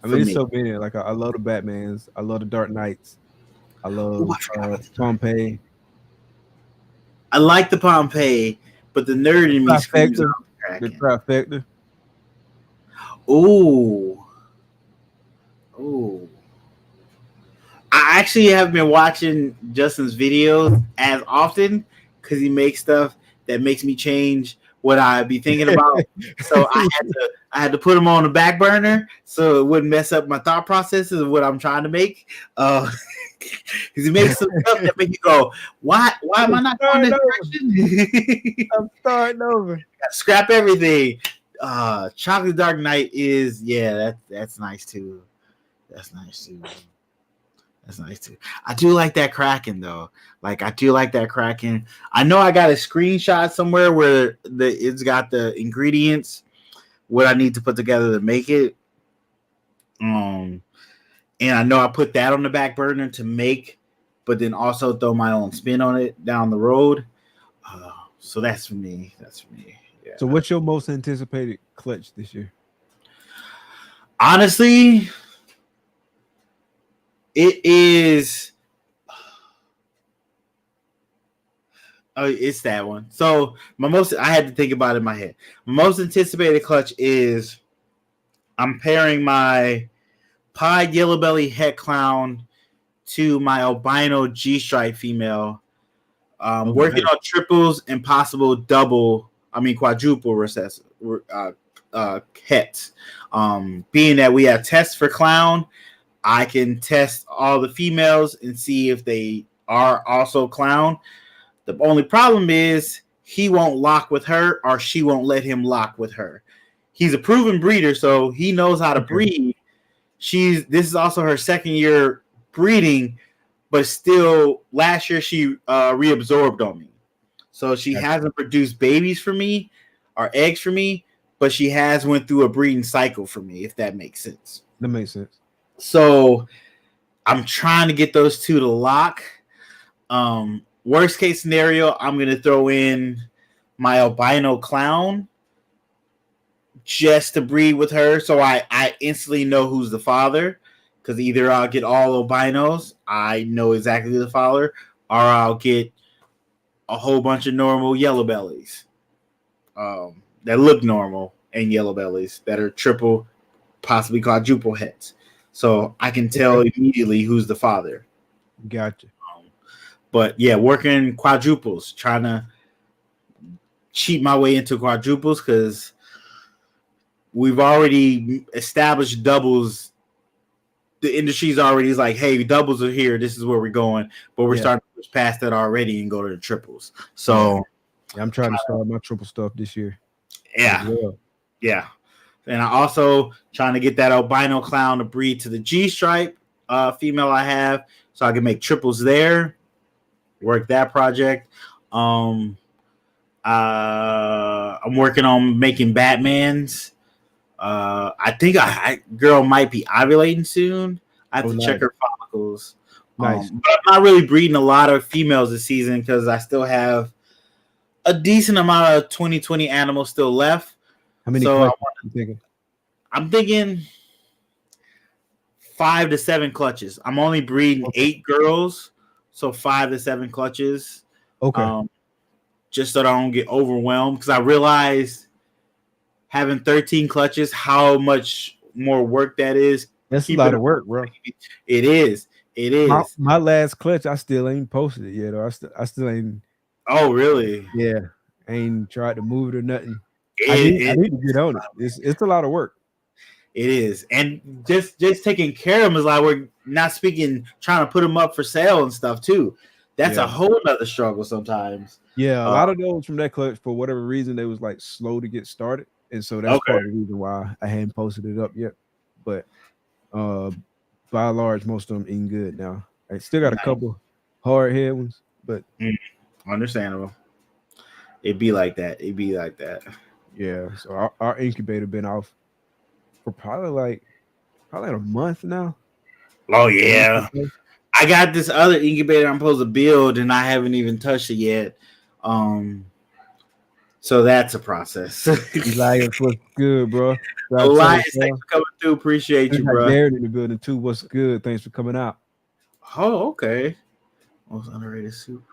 I mean, it's so many. Like I love the Batmans. I love the Dark Knights. I love Pompeii. I like the Pompeii, but the nerd in me screams out the trifecta. Ooh. I actually have been watching Justin's videos as often because he makes stuff that makes me change what I be thinking about. So I had to put him on the back burner so it wouldn't mess up my thought processes of what I'm trying to make. Because he makes some stuff that make you go, why am I not going this direction? I'm starting over. Scrap everything. Chocolate Dark Knight is that's nice too. That's nice too. I do like that Kraken though. Like I do like that Kraken. I know I got a screenshot somewhere where it's got the ingredients, what I need to put together to make it. And I know I put that on the back burner to make, but then also throw my own spin on it down the road. So that's for me. Yeah. So what's your most anticipated clutch this year? Honestly, it is. Oh, it's that one. So I had to think about it in my head. My most anticipated clutch is I'm pairing my Pied Yellow Belly Het Clown to my albino G-stripe female. Working on triples and possible quadruple recess hets. Being that we have tests for clown, I can test all the females and see if they are also clown. The only problem is he won't lock with her or she won't let him lock with her. He's a proven breeder, so he knows how to breed. this is also her second year breeding, but still last year she reabsorbed on me. So she hasn't produced babies for me or eggs for me, but she has went through a breeding cycle for me, if that makes sense. That makes sense. So I'm trying to get those two to lock. Worst case scenario, I'm going to throw in my albino clown just to breed with her, so I instantly know who's the father, because either I'll get all albinos, I know exactly the father, or I'll get a whole bunch of normal yellow bellies that look normal, and yellow bellies that are triple, possibly quadruple heads, so I can tell immediately who's the father. Gotcha. But yeah, working quadruples, trying to cheat my way into quadruples, because we've already established doubles. The industry's already like, hey, doubles are here. This is where we're going. But we're starting to push past that already and go to the triples. So I'm trying to start my triple stuff this year. Yeah. Yeah. And I also trying to get that albino clown to breed to the G stripe female I have, so I can make triples there. Work that project. I'm working on making Batmans. I think I girl might be ovulating soon. I have to check her follicles. Nice. But I'm not really breeding a lot of females this season because I still have a decent amount of 2020 animals still left. How many clutches are you thinking? I'm thinking 5 to 7 clutches. I'm only breeding 8 girls, so 5 to 7 clutches. Okay. Just so that I don't get overwhelmed, because I realized having 13 clutches, how much more work that is. That's a lot of work, bro. It is. It is. My last clutch, I still ain't posted it yet. Or I still ain't. Oh, really? Yeah. I ain't tried to move it or nothing. I need to get on it. It's a lot of work. It is. And just taking care of them is like, we're not trying to put them up for sale and stuff too. That's a whole nother struggle sometimes. Yeah, a lot of those from that clutch, for whatever reason, they was like slow to get started. And so that's part of the reason why I hadn't posted it up yet. But by and large, most of them eating good now. I still got a couple hard head ones, but understandable. It'd be like that. Yeah. So our incubator been off for probably a month now. Oh yeah. I got this other incubator I'm supposed to build, and I haven't even touched it yet. So that's a process. Elias, what's good, bro? Elias, thanks for coming through. Appreciate you, bro. Darren in the building too. What's good? Thanks for coming out. Oh, okay. Most underrated super.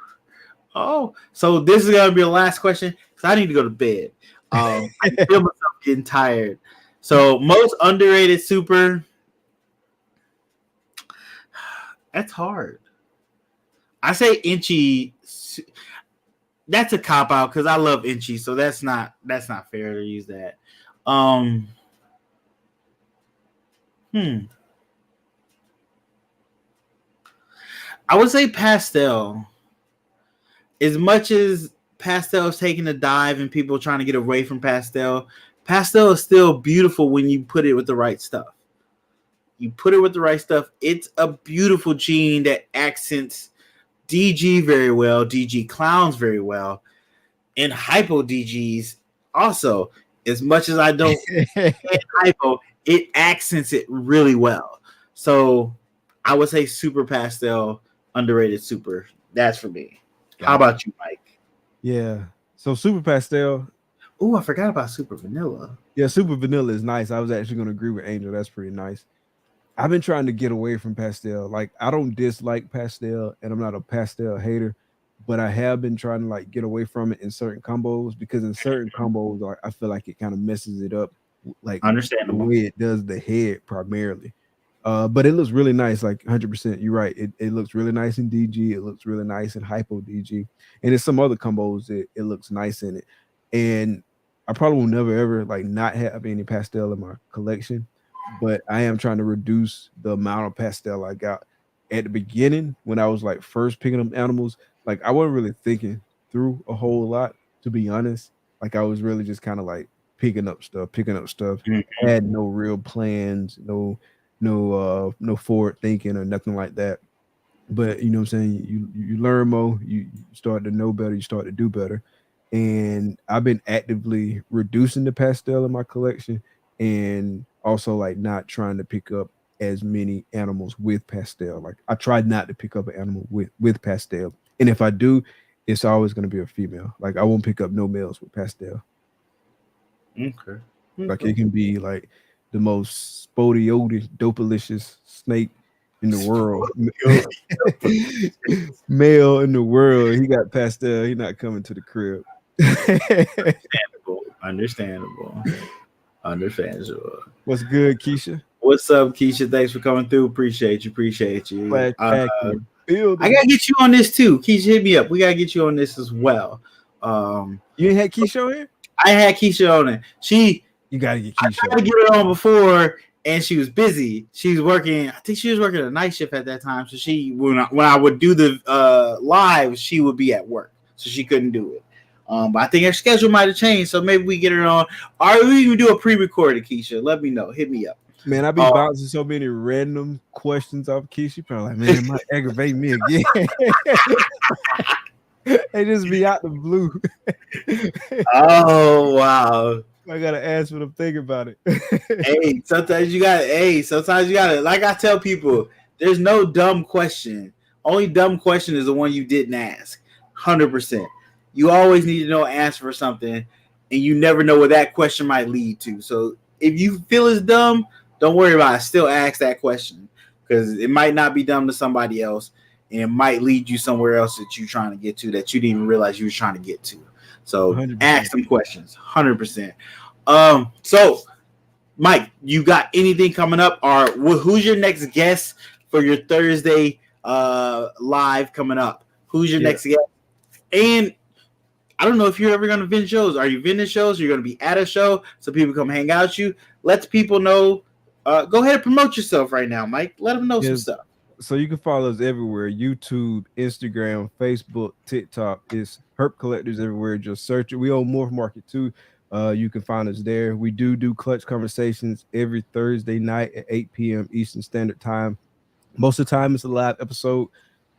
Oh, so this is gonna be the last question because I need to go to bed. I feel myself getting tired. So most underrated super. That's hard. I say Inchy. That's a cop out because I love Inchy, so that's not fair to use that. I would say Pastel. As much as Pastel is taking a dive and people trying to get away from Pastel, Pastel is still beautiful when you put it with the right stuff. You put it with the right stuff, it's a beautiful gene that accents DG very well, DG clowns very well, and hypo DGs also. As much as I don't hypo, it accents it really well. So I would say Super Pastel, underrated super. That's for me. How about you, Mike? Yeah. So Super Pastel. Oh, I forgot about Super Vanilla. Yeah, Super Vanilla is nice. I was actually going to agree with Angel. That's pretty nice. I've been trying to get away from Pastel. Like, I don't dislike Pastel, and I'm not a Pastel hater, but I have been trying to like get away from it in certain combos, because in certain combos, like, I feel like it kind of messes it up, like understandable the way it does the head primarily. But it looks really nice. Like 100%, you're right. It looks really nice in DG. It looks really nice in hypo DG, and there's some other combos that it looks nice in it. And I probably will never ever like not have any Pastel in my collection, but I am trying to reduce the amount of Pastel I got. At the beginning, when I was like first picking up animals, like I wasn't really thinking through a whole lot, to be honest. Like I was really just kind of like picking up stuff. Mm-hmm. I had no real plans, no no forward thinking or nothing like that. But you know what I'm saying, you learn more, you start to know better, you start to do better. And I've been actively reducing the pastel in my collection, and also like not trying to pick up as many animals with pastel. Like I tried not to pick up an animal with pastel, and if I do, it's always going to be a female. Like I won't pick up no males with pastel. Okay. Like it can be like the most spodiotic, dopalicious snake in the world, male in the world. He got pastel. He not coming to the crib. Understandable. What's good, Keisha? What's up, Keisha? Thanks for coming through. Appreciate you. Back in the building. I gotta get you on this too. Keisha, hit me up. We gotta get you on this as well. You ain't had Keisha on here? I had Keisha on it. You gotta get Keisha. I tried to get her on before, and she was busy. She was working. I think she was working a night shift at that time. So when I would do the live, she would be at work, so she couldn't do it. But I think her schedule might have changed, so maybe we get her on. Or we even do a pre-recorded, Keisha. Let me know. Hit me up. Man, I be bouncing so many random questions off Keisha. Probably like, man, it might aggravate me again. They just be out the blue. Oh wow. I gotta ask what I'm thinking about it. Sometimes you gotta. Like I tell people, there's no dumb question. Only dumb question is the one you didn't ask. 100%. You always need to know an answer for something, and you never know what that question might lead to. So if you feel it's dumb, don't worry about it. Still ask that question, because it might not be dumb to somebody else, and it might lead you somewhere else that you're trying to get to that you didn't even realize you were trying to get to. So 100%. Ask some questions. 100%. So Mike, you got anything coming up, or who's your next guest for your Thursday live coming up? Who's your next guest? And I don't know if you're ever going to vend shows. Are you vending shows? Or you're going to be at a show so people come hang out with you? Let people know. Go ahead and promote yourself right now, Mike. Let them know some stuff. So you can follow us everywhere: YouTube, Instagram, Facebook, TikTok. It's Herp Collectors everywhere. Just search it. We own Morph Market too. You can find us there. We do clutch conversations every Thursday night at 8 p.m. Eastern Standard Time. Most of the time it's a live episode,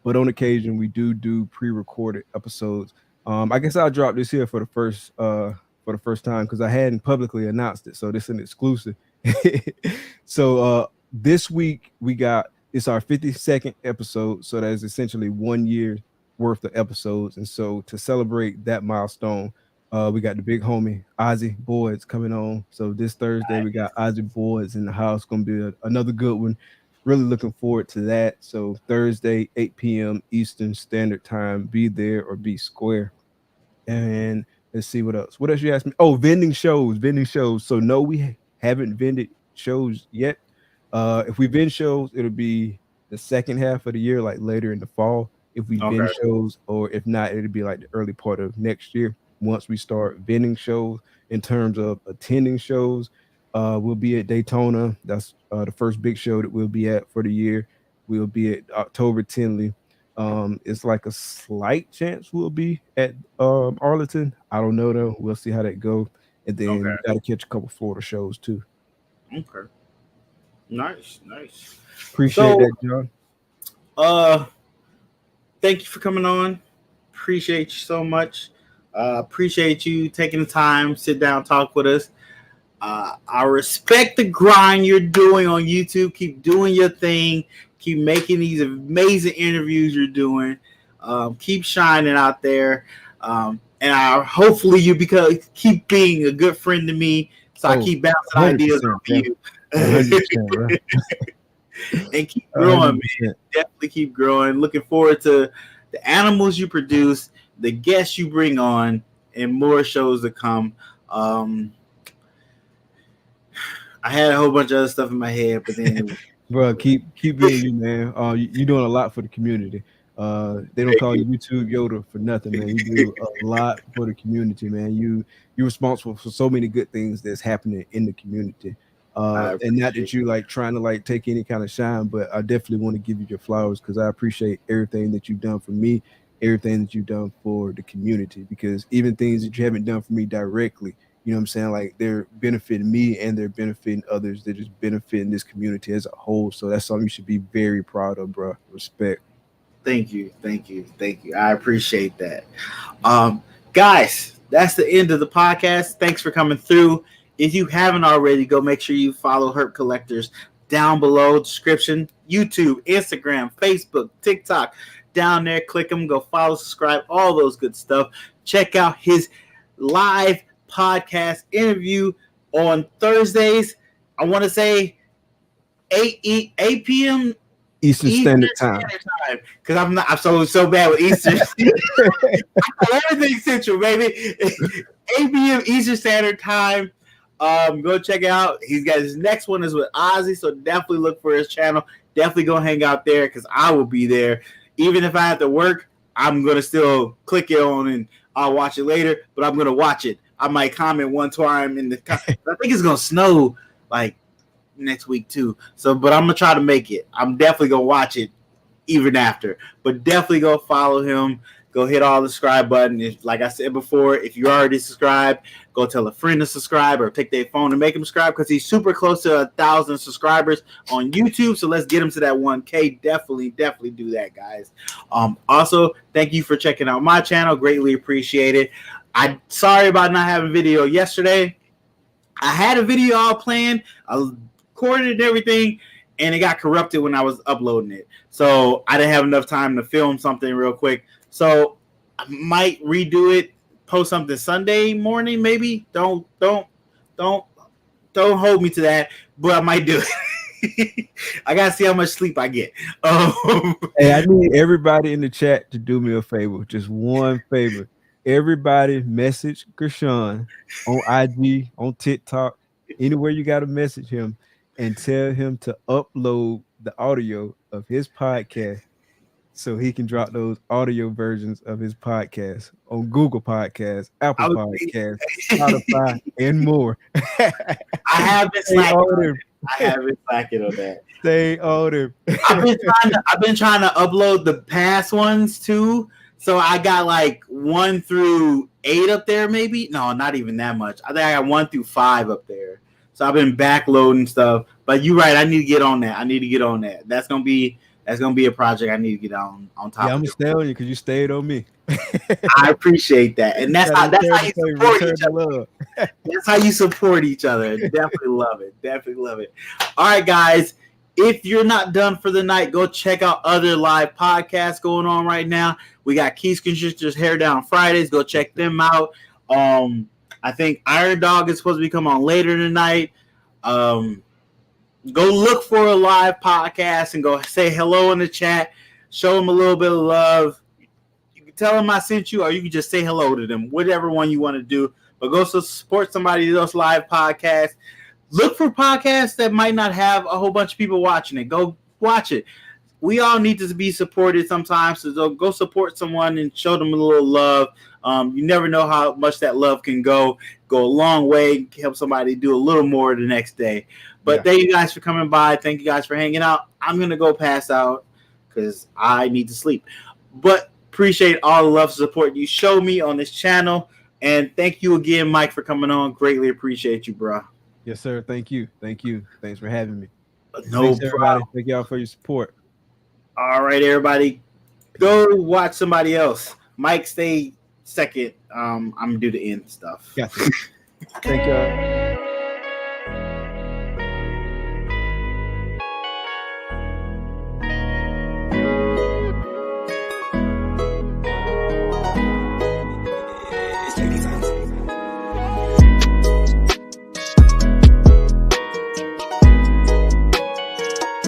but on occasion we do pre-recorded episodes. I guess I'll drop this here for the first time because I hadn't publicly announced it. So this is an exclusive. So this week it's our 52nd episode. So that is essentially 1 year worth of episodes. And so to celebrate that milestone, we got the big homie Ozzy Boyd's coming on. So this Thursday we got Ozzy Boyd's in the house. Gonna be another good one. Really looking forward to that. So Thursday, 8 p.m. Eastern Standard Time. Be there or be square. And let's see what else. What else you asked me? Oh, vending shows. So no, we haven't vended shows yet. If we vend shows, it'll be the second half of the year, like later in the fall. If we vend shows, or if not, it'll be like the early part of next year. Once we start vending shows, in terms of attending shows, we'll be at Daytona. That's the first big show that we'll be at for the year. We'll be at October Tinley. It's like a slight chance we'll be at Arlington. I don't know though. We'll see how that goes. And then we got to catch a couple Florida shows too. Okay. Nice. Appreciate that, John. Thank you for coming on. Appreciate you so much. Appreciate you taking the time, sit down, talk with us. I respect the grind you're doing on YouTube. Keep doing your thing. Keep making these amazing interviews you're doing. Keep shining out there. And hopefully you keep being a good friend to me. So I keep bouncing ideas off you. And keep growing, 100%. Man. Definitely keep growing. Looking forward to the animals you produce, the guests you bring on, and more shows to come. I had a whole bunch of other stuff in my head, but then bro, keep being you, man. You're doing a lot for the community. They don't call you YouTube Yoda for nothing, man. You do a lot for the community, man. You're responsible for so many good things that's happening in the community. And not that you like trying to like take any kind of shine, but I definitely want to give you your flowers because I appreciate everything that you've done for me, everything that you've done for the community, because even things that you haven't done for me directly, You know what I'm saying? Like they're benefiting me and they're benefiting others. They're just benefiting this community as a whole. So that's something you should be very proud of, bro. Respect. Thank you. I appreciate that. Guys, that's the end of the podcast. Thanks for coming through. If you haven't already, go make sure you follow Herp Collectors down below description. YouTube, Instagram, Facebook, TikTok. Down there, click them, go follow, subscribe, all those good stuff. Check out his live podcast interview on Thursdays. I want to say 8 p.m. Eastern Standard Time. Because I'm so bad with Eastern. Everything's Central, baby. 8 p.m. Eastern Standard Time. Go check it out. He's got his next one is with Ozzy, so definitely look for his channel. Definitely go hang out there because I will be there. Even if I have to work, I'm gonna still click it on and I'll watch it later. But I'm gonna watch it. I might comment one time in the. I think it's gonna snow like next week too. So, but I'm gonna try to make it. I'm definitely gonna watch it even after. But definitely go follow him. Go hit all the subscribe button. If, like I said before, if you already subscribed, go tell a friend to subscribe or take their phone and make him subscribe because he's super close to 1,000 subscribers on YouTube. So let's get him to that 1K. Definitely do that, guys. Also, thank you for checking out my channel. Greatly appreciate it. I'm sorry about not having video yesterday. I had a video all planned. I recorded and everything, and it got corrupted when I was uploading it. So I didn't have enough time to film something real quick. So I might redo it, post something Sunday morning, maybe. Don't hold me to that, but I might do it. I gotta see how much sleep I get. Hey, I need everybody in the chat to do me a favor, just one favor. Everybody message Krishan on IG, on TikTok, anywhere you gotta message him and tell him to upload the audio of his podcast so he can drop those audio versions of his podcast on Google Podcasts, Apple Podcasts, Spotify, and more. I have been slacking on that. Stay on him. I've been trying to upload the past ones too. So I got like 1 through 8 up there, maybe. No, not even that much. I think I got 1 through 5 up there. So I've been backloading stuff. But you're right. I need to get on that. That's gonna be a project I need to get on top of. I'm gonna stay on you because you stayed on me. I appreciate that. And that's how you support each other. That's how you support each other. Definitely love it. All right, guys. If you're not done for the night, go check out other live podcasts going on right now. We got Keys Constrictor's Hair Down Fridays. Go check them out. I think Iron Dog is supposed to be coming on later tonight. Go look for a live podcast and go say hello in the chat. Show them a little bit of love. You can tell them I sent you, or you can just say hello to them, whatever one you want to do. But go support somebody else live podcast. Look for podcasts that might not have a whole bunch of people watching it. Go watch it. We all need to be supported sometimes. So go support someone and show them a little love. You never know how much that love can go a long way. Help somebody do a little more the next day. But thank you guys for coming by. Thank you guys for hanging out. I'm going to go pass out because I need to sleep. But appreciate all the love and support you show me on this channel. And thank you again, Mike, for coming on. Greatly appreciate you, bro. Yes, sir. Thank you. Thanks for having me. No problem. Thank y'all for your support. All right, everybody. Go watch somebody else. Mike, stay second. I'm going to do the end stuff. Gotcha. Thank y'all.